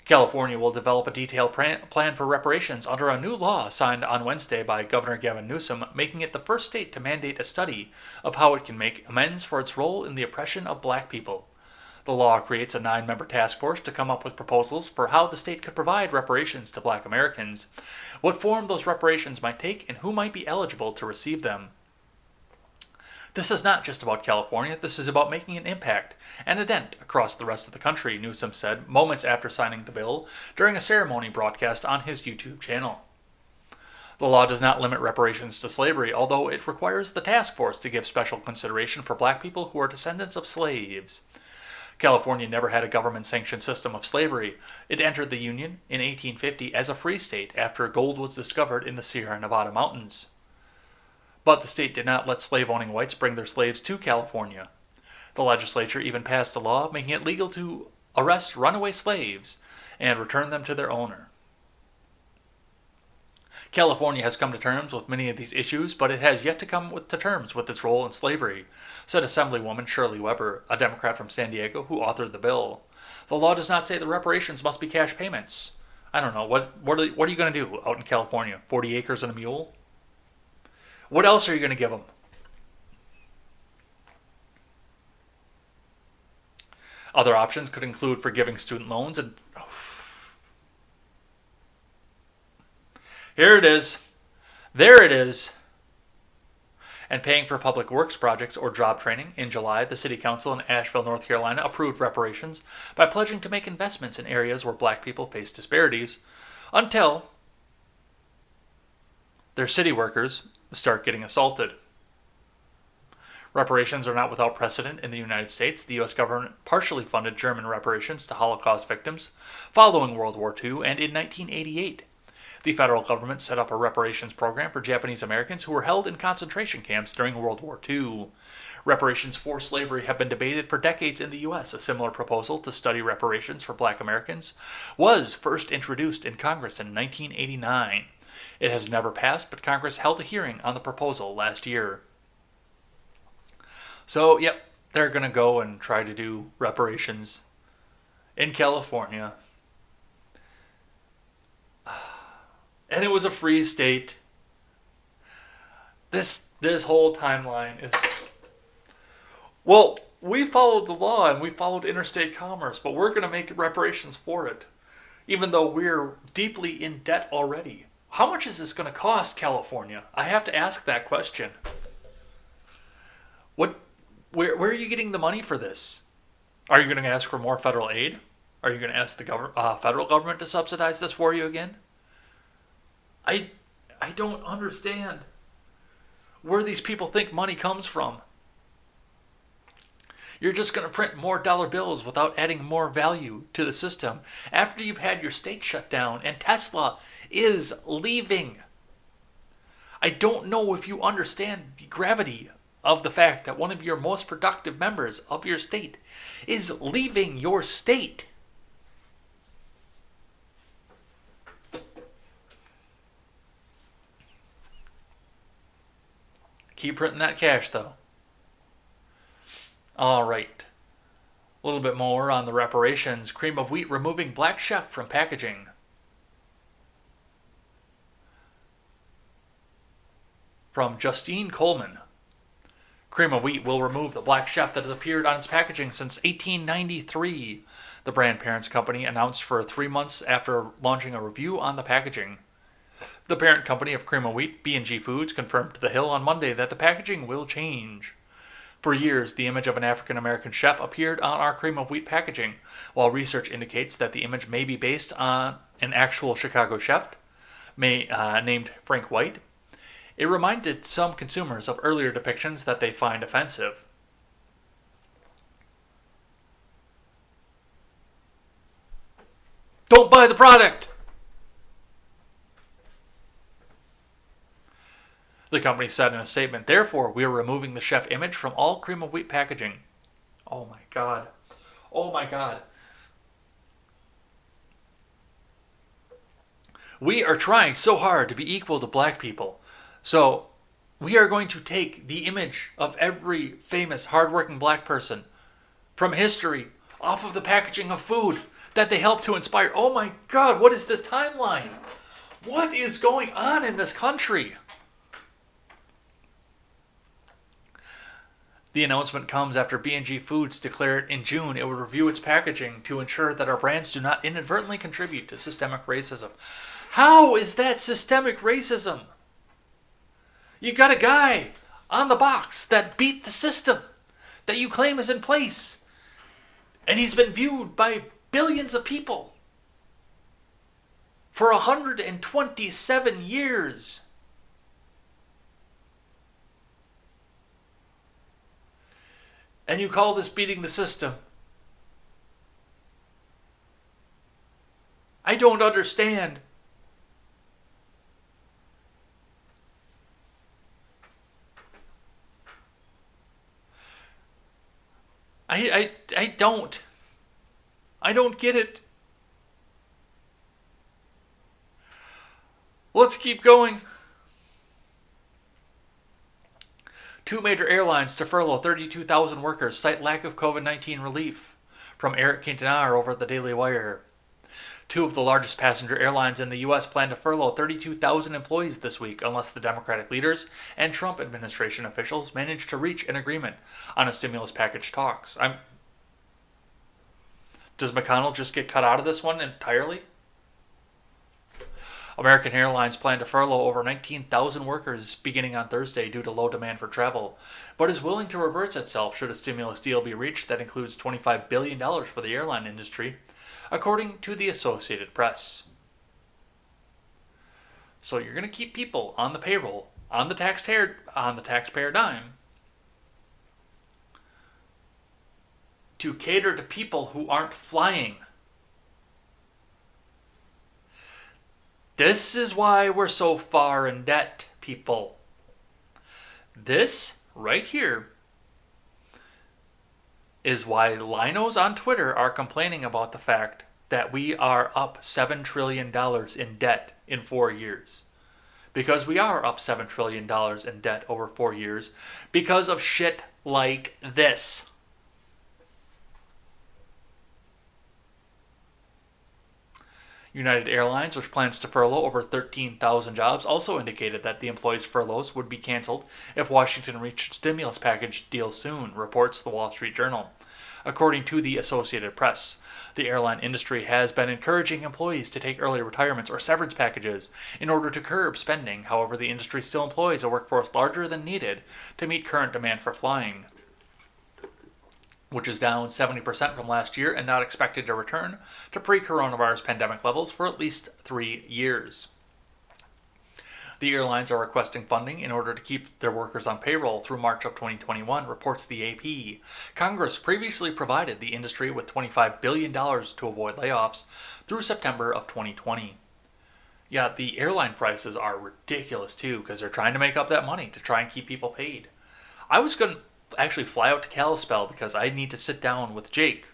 California will develop a detailed plan for reparations under a new law signed on Wednesday by Governor Gavin Newsom, making it the first state to mandate a study of how it can make amends for its role in the oppression of black people. The law creates a 9-member task force to come up with proposals for how the state could provide reparations to Black Americans, what form those reparations might take, and who might be eligible to receive them. This is not just about California, this is about making an impact and a dent across the rest of the country, Newsom said moments after signing the bill during a ceremony broadcast on his YouTube channel. The law does not limit reparations to slavery, although it requires the task force to give special consideration for black people who are descendants of slaves. California never had a government-sanctioned system of slavery. It entered the Union in 1850 as a free state after gold was discovered in the Sierra Nevada mountains. But the state did not let slave-owning whites bring their slaves to California. The legislature even passed a law making it legal to arrest runaway slaves and return them to their owner. California has come to terms with many of these issues, but it has yet to come to terms with its role in slavery, said Assemblywoman Shirley Weber, a Democrat from San Diego who authored the bill. The law does not say the reparations must be cash payments. I don't know, what are you going to do out in California? 40 acres and a mule? What else are you going to give them? Other options could include forgiving student loans and... Here it is. There it is. And paying for public works projects or job training. In July, the City Council in Asheville, North Carolina approved reparations by pledging to make investments in areas where black people face disparities until their city workers start getting assaulted. Reparations are not without precedent in the United States. The U.S. government partially funded German reparations to Holocaust victims following World War II, and in 1988, the federal government set up a reparations program for Japanese Americans who were held in concentration camps during World War II. Reparations for slavery have been debated for decades in the U.S. A similar proposal to study reparations for black Americans was first introduced in Congress in 1989. It has never passed, but Congress held a hearing on the proposal last year. So, yep, they're going to go and try to do reparations in California. And it was a free state. This whole timeline is... Well, we followed the law and we followed interstate commerce, but we're going to make reparations for it, even though we're deeply in debt already. How much is this going to cost California? I have to ask that question. Where are you getting the money for this? Are you going to ask for more federal aid? Are you going to ask the federal government to subsidize this for you again? I don't understand where these people think money comes from. You're just going to print more dollar bills without adding more value to the system after you've had your state shut down and Tesla is leaving. I don't know if you understand the gravity of the fact that one of your most productive members of your state is leaving your state. Keep printing that cash, though. All right. A little bit more on the reparations. Cream of wheat removing black chef from packaging. From Justine Coleman. Cream of wheat will remove the black chef that has appeared on its packaging since 1893, the brand parent's company announced for 3 months after launching a review on the packaging. The parent company of Cream of Wheat, B&G Foods, confirmed to The Hill on Monday that the packaging will change. For years, the image of an African-American chef appeared on our Cream of Wheat packaging, while research indicates that the image may be based on an actual Chicago chef named Frank White. It reminded some consumers of earlier depictions that they find offensive. Don't buy the product! The company said in a statement, therefore, we are removing the chef image from all Cream of Wheat packaging. Oh my God. Oh my God. We are trying so hard to be equal to black people. So, we are going to take the image of every famous, hardworking black person from history off of the packaging of food that they helped to inspire. Oh my God, what is this timeline? What is going on in this country? The announcement comes after B&G Foods declared in June it would review its packaging to ensure that our brands do not inadvertently contribute to systemic racism. How is that systemic racism? You got a guy on the box that beat the system that you claim is in place, and he's been viewed by billions of people for 127 years. And you call this beating the system? I don't understand. I don't. I don't get it. Let's keep going. 2 major airlines to furlough 32,000 workers cite lack of COVID-19 relief. From Eric Quintanar over at the Daily Wire. 2 of the largest passenger airlines in the U.S. plan to furlough 32,000 employees this week unless the Democratic leaders and Trump administration officials manage to reach an agreement on a stimulus package talks. Does McConnell just get cut out of this one entirely? American Airlines plan to furlough over 19,000 workers beginning on Thursday due to low demand for travel, but is willing to reverse itself should a stimulus deal be reached that includes $25 billion for the airline industry, according to the Associated Press. So you're going to keep people on the payroll, on the taxpayer dime, to cater to people who aren't flying. This is why we're so far in debt, people. This right here is why linos on Twitter are complaining about the fact that we are up $7 trillion in debt in 4 years. Because we are up $7 trillion in debt over 4 years because of shit like this. United Airlines, which plans to furlough over 13,000 jobs, also indicated that the employees' furloughs would be canceled if Washington reached a stimulus package deal soon, reports the Wall Street Journal. According to the Associated Press, the airline industry has been encouraging employees to take early retirements or severance packages in order to curb spending. However, the industry still employs a workforce larger than needed to meet current demand for flying, which is down 70% from last year and not expected to return to pre-coronavirus pandemic levels for at least 3 years. The airlines are requesting funding in order to keep their workers on payroll through March of 2021, reports the AP. Congress previously provided the industry with $25 billion to avoid layoffs through September of 2020. Yeah, the airline prices are ridiculous too because they're trying to make up that money to try and keep people paid. I was going to actually fly out to Kalispell because I need to sit down with Jake,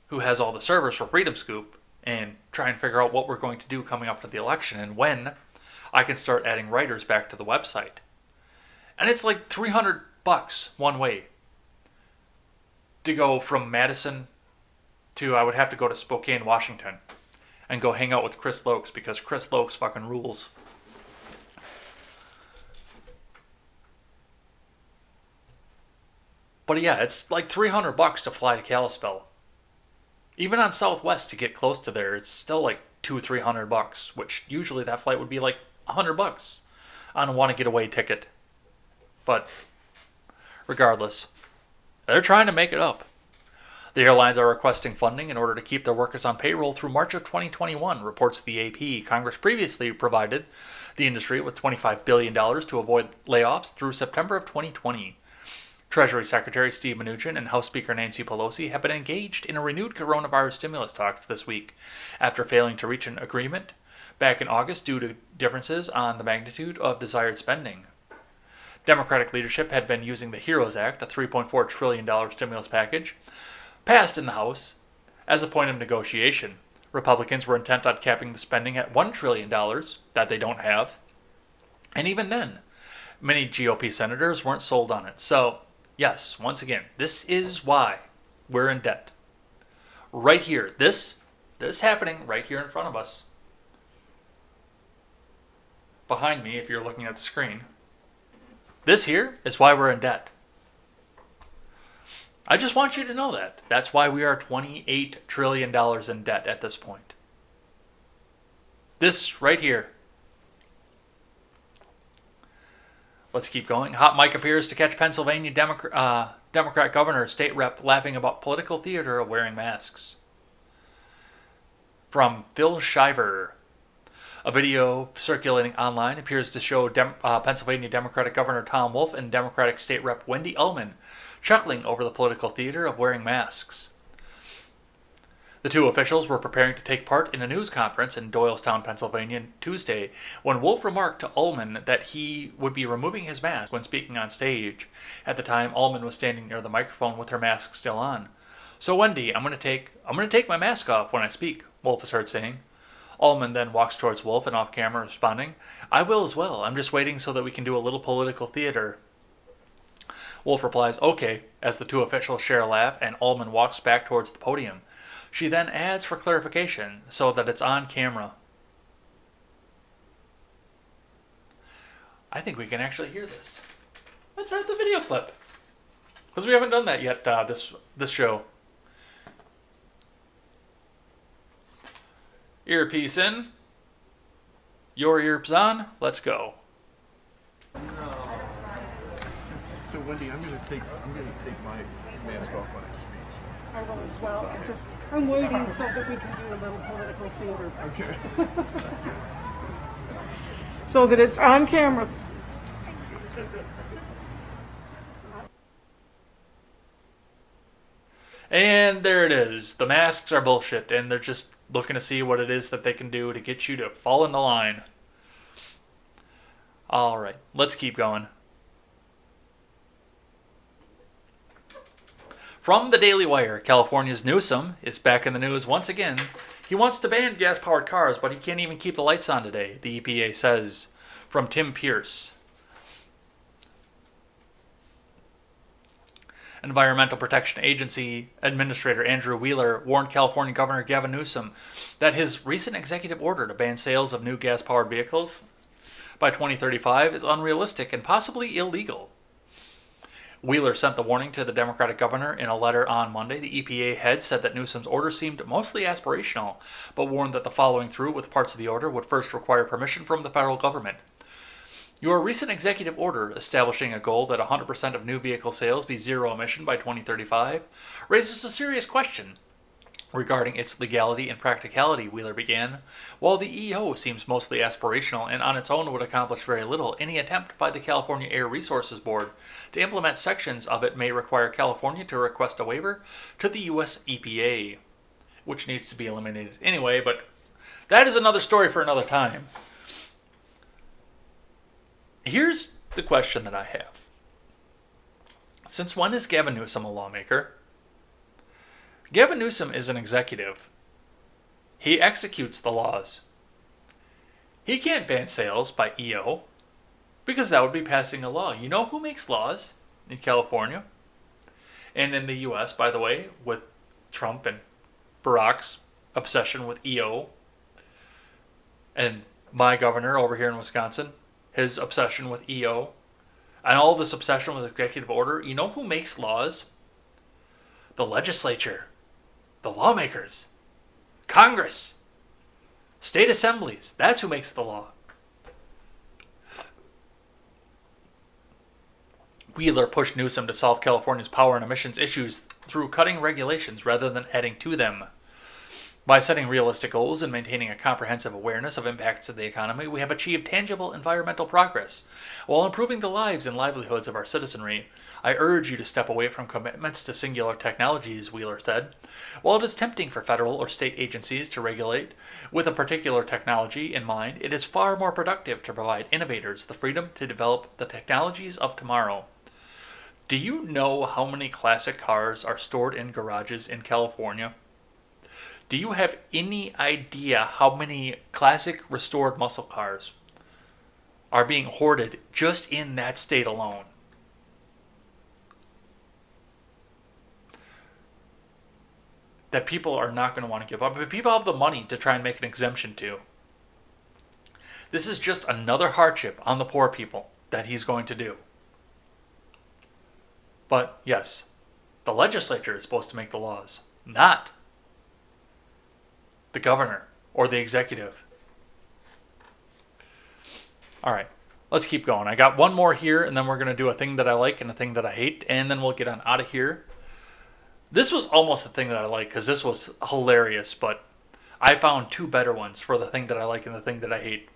who has all the servers for Freedom Scoop, and try and figure out what we're going to do coming up to the election and when I can start adding writers back to the website. And it's like $300 one way to go from Madison to, I would have to go to Spokane, Washington, and go hang out with Chris Lokes because Chris Lokes fucking rules. But yeah, it's like $300 to fly to Kalispell. Even on Southwest to get close to there, it's still like $200-300, which usually that flight would be like $100 on a want to get away ticket. But regardless, they're trying to make it up. The airlines are requesting funding in order to keep their workers on payroll through March of 2021, reports the AP. Congress previously provided the industry with $25 billion to avoid layoffs through September of 2020. Treasury Secretary Steve Mnuchin and House Speaker Nancy Pelosi have been engaged in a renewed coronavirus stimulus talks this week after failing to reach an agreement back in August due to differences on the magnitude of desired spending. Democratic leadership had been using the HEROES Act, a $3.4 trillion stimulus package, passed in the House, as a point of negotiation. Republicans were intent on capping the spending at $1 trillion that they don't have. And even then, many GOP senators weren't sold on it. So, yes, once again, this is why we're in debt. Right here. This happening right here in front of us. Behind me, if you're looking at the screen. This here is why we're in debt. I just want you to know that. That's why we are $28 trillion in debt at this point. This right here. Let's keep going. Hot mic appears to catch Pennsylvania Democrat governor, state rep, laughing about political theater of wearing masks. From Phil Shiver. A video circulating online appears to show Pennsylvania Democratic Governor Tom Wolf and Democratic State Rep Wendy Ullman chuckling over the political theater of wearing masks. The two officials were preparing to take part in a news conference in Doylestown, Pennsylvania, Tuesday, when Wolf remarked to Ullman that he would be removing his mask when speaking on stage. At the time, Ullman was standing near the microphone with her mask still on. "So Wendy, I'm going to take my mask off when I speak," Wolf is heard saying. Ullman then walks towards Wolf and off camera responding, "I will as well. I'm just waiting so that we can do a little political theater." Wolf replies, "Okay," as the two officials share a laugh and Ullman walks back towards the podium. She then adds for clarification so that it's on camera. I think we can actually hear this. Let's add the video clip. Because we haven't done that yet this show. Earpiece in. Your ears on. Let's go. So Wendy, I'm gonna take my mask off when I speak. So. I will as well. I'm waiting so that we can do a little political theater. Okay. So that it's on camera. And there it is. The masks are bullshit, and they're just looking to see what it is that they can do to get you to fall into line. All right, let's keep going. From the Daily Wire, California's Newsom is back in the news once again. He wants to ban gas-powered cars, but he can't even keep the lights on today, the EPA says. From Tim Pierce. Environmental Protection Agency Administrator Andrew Wheeler warned California Governor Gavin Newsom that his recent executive order to ban sales of new gas-powered vehicles by 2035 is unrealistic and possibly illegal. Wheeler sent the warning to the Democratic governor in a letter on Monday. The EPA head said that Newsom's order seemed mostly aspirational, but warned that the following through with parts of the order would first require permission from the federal government. Your recent executive order establishing a goal that 100% of new vehicle sales be zero emission by 2035 raises a serious question regarding its legality and practicality, Wheeler began. While the EO seems mostly aspirational and on its own would accomplish very little, any attempt by the California Air Resources Board to implement sections of it may require California to request a waiver to the U.S. EPA, which needs to be eliminated anyway, but that is another story for another time. Here's the question that I have. Since when is Gavin Newsom a lawmaker? Gavin Newsom is an executive. He executes the laws. He can't ban sales by EO because that would be passing a law. You know who makes laws in California? And in the US, by the way, with Trump and Barack's obsession with EO, and my governor over here in Wisconsin, his obsession with EO, and all this obsession with executive order, you know who makes laws? The legislature, the lawmakers, Congress, state assemblies. That's who makes the law. Wheeler pushed Newsom to solve California's power and emissions issues through cutting regulations rather than adding to them. By setting realistic goals and maintaining a comprehensive awareness of impacts to the economy, we have achieved tangible environmental progress while improving the lives and livelihoods of our citizenry. I urge you to step away from commitments to singular technologies, Wheeler said. While it is tempting for federal or state agencies to regulate with a particular technology in mind, it is far more productive to provide innovators the freedom to develop the technologies of tomorrow. Do you know how many classic cars are stored in garages in California? Do you have any idea how many classic restored muscle cars are being hoarded just in that state alone? That people are not going to want to give up, but people have the money to try and make an exemption to. This is just another hardship on the poor people that he's going to do. But yes, the legislature is supposed to make the laws, not the governor or the executive. All right, let's keep going. I got one more here, and then we're going to do a thing that I like and a thing that I hate, and then we'll get on out of here. This was almost the thing that I like because this was hilarious, but I found two better ones for the thing that I like and the thing that I hate.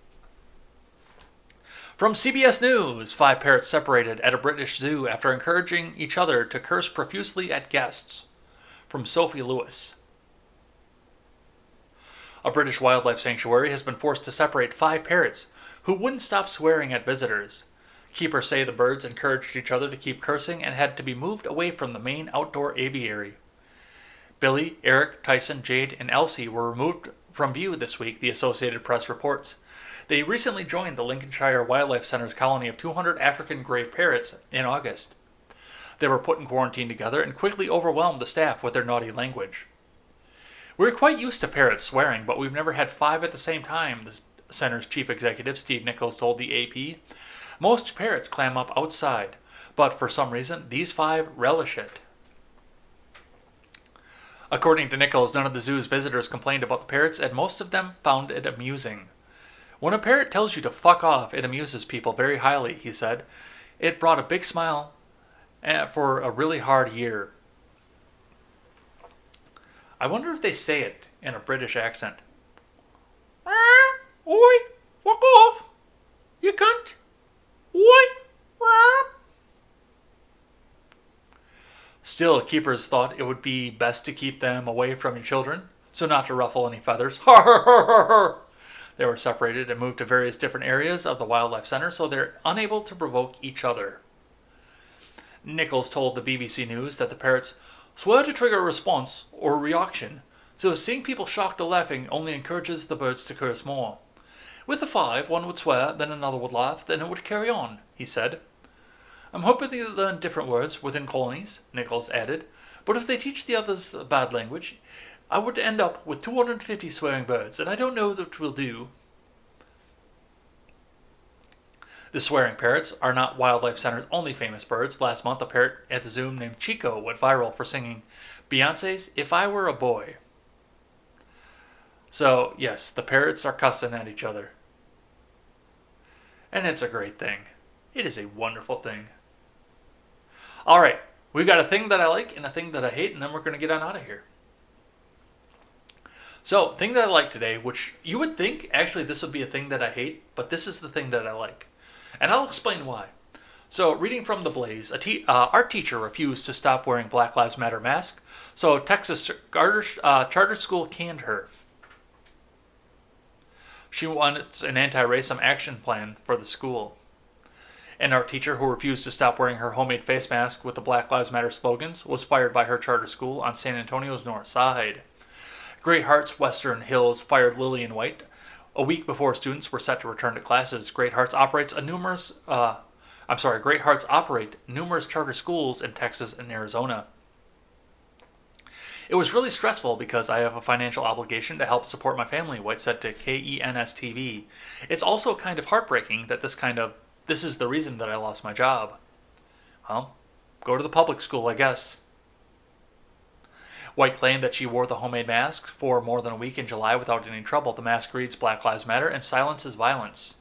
From CBS News, 5 parrots separated at a British zoo after encouraging each other to curse profusely at guests. From Sophie Lewis. A British wildlife sanctuary has been forced to separate 5 parrots who wouldn't stop swearing at visitors. Keepers say the birds encouraged each other to keep cursing and had to be moved away from the main outdoor aviary. Billy, Eric, Tyson, Jade, and Elsie were removed from view this week, the Associated Press reports. They recently joined the Lincolnshire Wildlife Centre's colony of 200 African grey parrots in August. They were put in quarantine together and quickly overwhelmed the staff with their naughty language. We're quite used to parrots swearing, but we've never had 5 at the same time, the center's chief executive, Steve Nichols, told the AP. Most parrots clam up outside, but for some reason, these 5 relish it. According to Nichols, none of the zoo's visitors complained about the parrots, and most of them found it amusing. When a parrot tells you to fuck off, it amuses people very highly, he said. It brought a big smile for a really hard year. I wonder if they say it in a British accent. Oi, fuck off, you cunt. Oi. Still, keepers thought it would be best to keep them away from your children, so not to ruffle any feathers. Har har har har har. They were separated and moved to various different areas of the Wildlife Center so they're unable to provoke each other. Nichols told the BBC News that the parrots swear to trigger a response or reaction, so seeing people shocked or laughing only encourages the birds to curse more. With the 5, one would swear, then another would laugh, then it would carry on, he said. I'm hoping they learn different words within colonies, Nichols added, but if they teach the others bad language, I would end up with 250 swearing birds, and I don't know that will do. The swearing parrots are not Wildlife Center's only famous birds. Last month, a parrot at the zoo named Chico went viral for singing Beyonce's If I Were a Boy. So, yes, the parrots are cussing at each other. And it's a great thing. It is a wonderful thing. All right, we've got a thing that I like and a thing that I hate, and then we're going to get on out of here. So, thing that I like today, which you would think actually this would be a thing that I hate, but this is the thing that I like. And I'll explain why. So, reading from The Blaze, art teacher refused to stop wearing Black Lives Matter mask, so Texas charter school canned her. She wants an anti-racism action plan for the school. An art teacher who refused to stop wearing her homemade face mask with the Black Lives Matter slogans was fired by her charter school on San Antonio's north side. Great Hearts Western Hills fired Lillian White a week before students were set to return to classes. Great Hearts operate numerous charter schools in Texas and Arizona. It was really stressful because I have a financial obligation to help support my family, White said to KENS TV. It's also kind of heartbreaking that this is the reason that I lost my job. Well, go to the public school, I guess. White claimed that she wore the homemade mask for more than a week in July without any trouble. The mask reads Black Lives Matter and silences violence.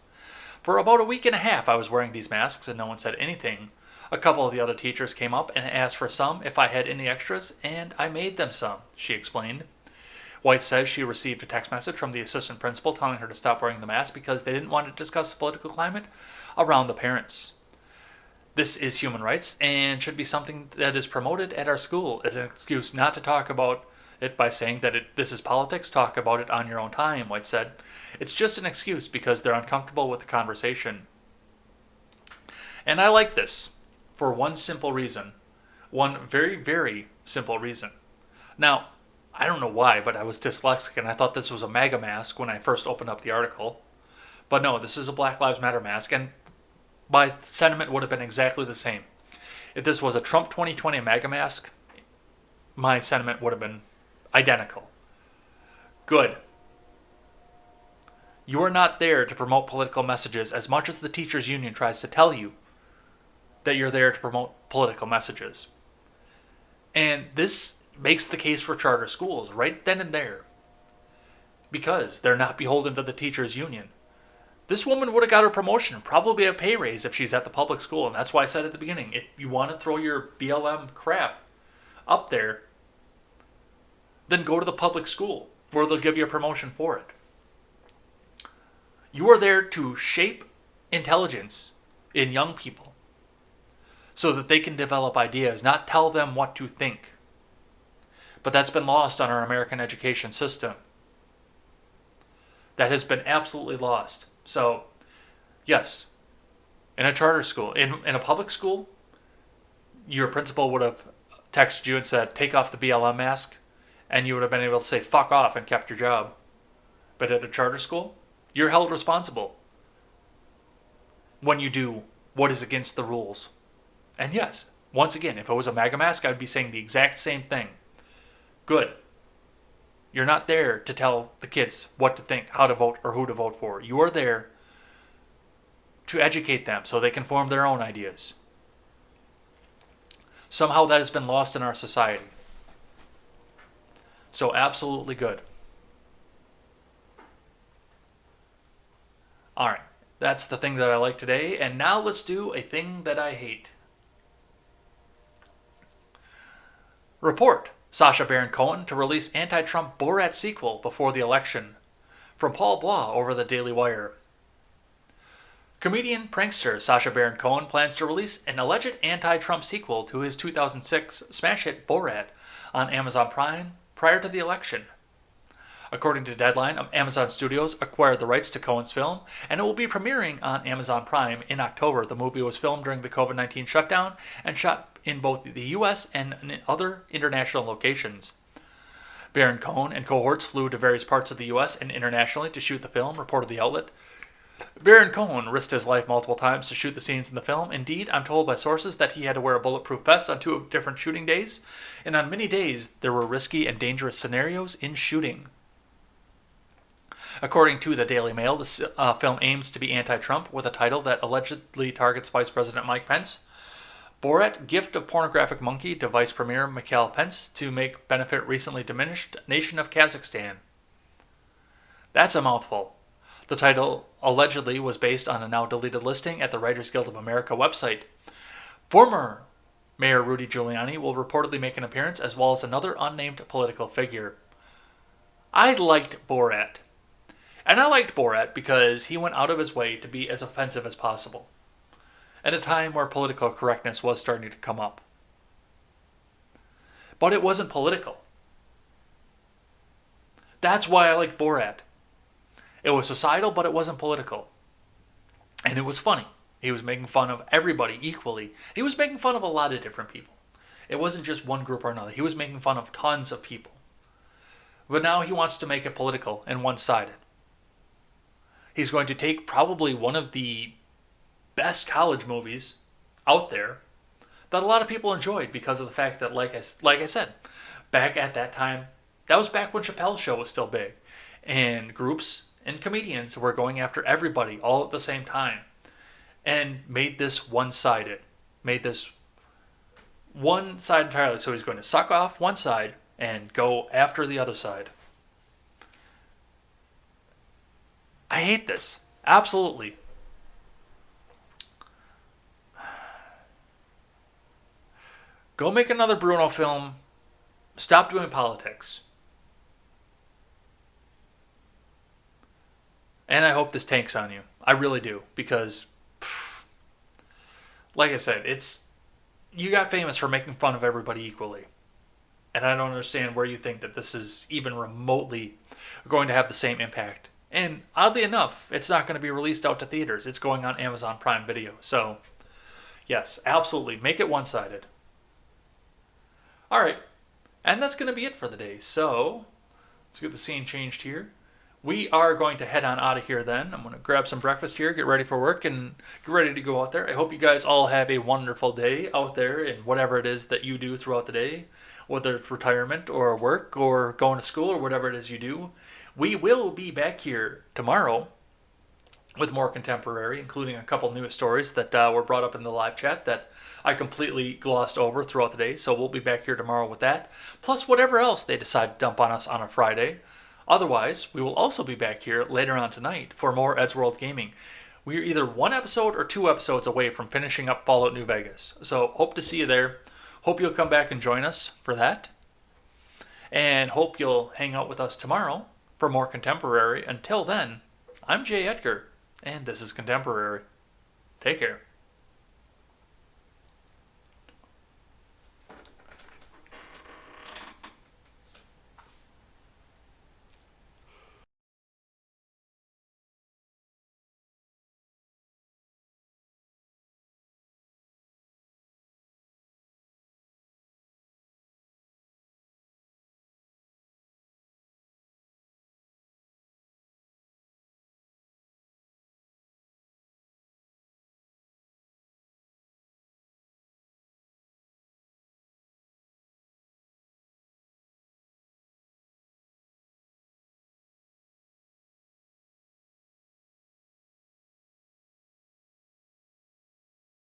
For about a week and a half I was wearing these masks and no one said anything. A couple of the other teachers came up and asked for some if I had any extras, and I made them some, she explained. White says she received a text message from the assistant principal telling her to stop wearing the mask because they didn't want to discuss the political climate around the parents. This is human rights and should be something that is promoted at our school as an excuse not to talk about it by saying that this is politics. Talk about it on your own time, White said. It's just an excuse because they're uncomfortable with the conversation. And I like this for one simple reason. One very, very simple reason. Now, I don't know why, but I was dyslexic and I thought this was a MAGA mask when I first opened up the article. But no, this is a Black Lives Matter mask, and my sentiment would have been exactly the same. If this was a Trump 2020 MAGA mask, my sentiment would have been identical. Good. You are not there to promote political messages as much as the teachers union tries to tell you that you're there to promote political messages. And this makes the case for charter schools right then and there, because they're not beholden to the teachers union. This woman would have got her promotion, probably a pay raise if she's at the public school, and that's why I said at the beginning, if you want to throw your BLM crap up there, then go to the public school where they'll give you a promotion for it. You are there to shape intelligence in young people so that they can develop ideas, not tell them what to think. But that's been lost on our American education system. That has been absolutely lost. So, yes, in a charter school, in a public school, your principal would have texted you and said, take off the BLM mask, and you would have been able to say, fuck off, and kept your job. But at a charter school, you're held responsible when you do what is against the rules. And yes, once again, if it was a MAGA mask, I would be saying the exact same thing. Good. You're not there to tell the kids what to think, how to vote, or who to vote for. You are there to educate them so they can form their own ideas. Somehow that has been lost in our society. So absolutely good. All right, that's the thing that I like today. And now let's do a thing that I hate. Report. Sacha Baron Cohen to release anti-Trump Borat sequel before the election. From Paul Bois over the Daily Wire. Comedian prankster Sacha Baron Cohen plans to release an alleged anti-Trump sequel to his 2006 smash hit Borat on Amazon Prime prior to the election. According to Deadline, Amazon Studios acquired the rights to Cohen's film, and it will be premiering on Amazon Prime in October. The movie was filmed during the COVID-19 shutdown and shot in both the U.S. and in other international locations. Baron Cohen and cohorts flew to various parts of the U.S. and internationally to shoot the film, reported the outlet. Baron Cohen risked his life multiple times to shoot the scenes in the film. Indeed, I'm told by sources that he had to wear a bulletproof vest on 2 different shooting days, and on many days there were risky and dangerous scenarios in shooting. According to the Daily Mail, the film aims to be anti-Trump with a title that allegedly targets Vice President Mike Pence. Borat, gift of pornographic monkey to Vice Premier Mikhail Pence to make benefit recently diminished nation of Kazakhstan. That's a mouthful. The title allegedly was based on a now deleted listing at the Writers Guild of America website. Former Mayor Rudy Giuliani will reportedly make an appearance, as well as another unnamed political figure. I liked Borat. And I liked Borat because he went out of his way to be as offensive as possible at a time where political correctness was starting to come up. But it wasn't political. That's why I like Borat. It was societal, but it wasn't political. And it was funny. He was making fun of everybody equally. He was making fun of a lot of different people. It wasn't just one group or another. He was making fun of tons of people. But now he wants to make it political and one-sided. He's going to take probably one of the best college movies out there that a lot of people enjoyed because of the fact that, like I said, back at that time, that was back when Chappelle's Show was still big. And groups and comedians were going after everybody all at the same time. And made this one-sided. Made this one side entirely. So he's going to suck off one side and go after the other side. I hate this. Absolutely. Go make another Bruno film. Stop doing politics. And I hope this tanks on you. I really do. Because, like I said, you got famous for making fun of everybody equally. And I don't understand where you think that this is even remotely going to have the same impact. And oddly enough, it's not going to be released out to theaters. It's going on Amazon Prime Video. So, yes, absolutely. Make it one-sided. All right. And that's going to be it for the day. So, let's get the scene changed here. We are going to head on out of here then. I'm going to grab some breakfast here, get ready for work, and get ready to go out there. I hope you guys all have a wonderful day out there in whatever it is that you do throughout the day, whether it's retirement or work or going to school or whatever it is you do. We will be back here tomorrow with more contemporary, including a couple news stories that were brought up in the live chat that I completely glossed over throughout the day. So we'll be back here tomorrow with that, plus whatever else they decide to dump on us on a Friday. Otherwise, we will also be back here later on tonight for more Edgeworld Gaming. We are either one episode or 2 episodes away from finishing up Fallout New Vegas. So hope to see you there. Hope you'll come back and join us for that. And hope you'll hang out with us tomorrow for more contemporary. Until then, I'm Jay Edgar, and this is Contemporary. Take care.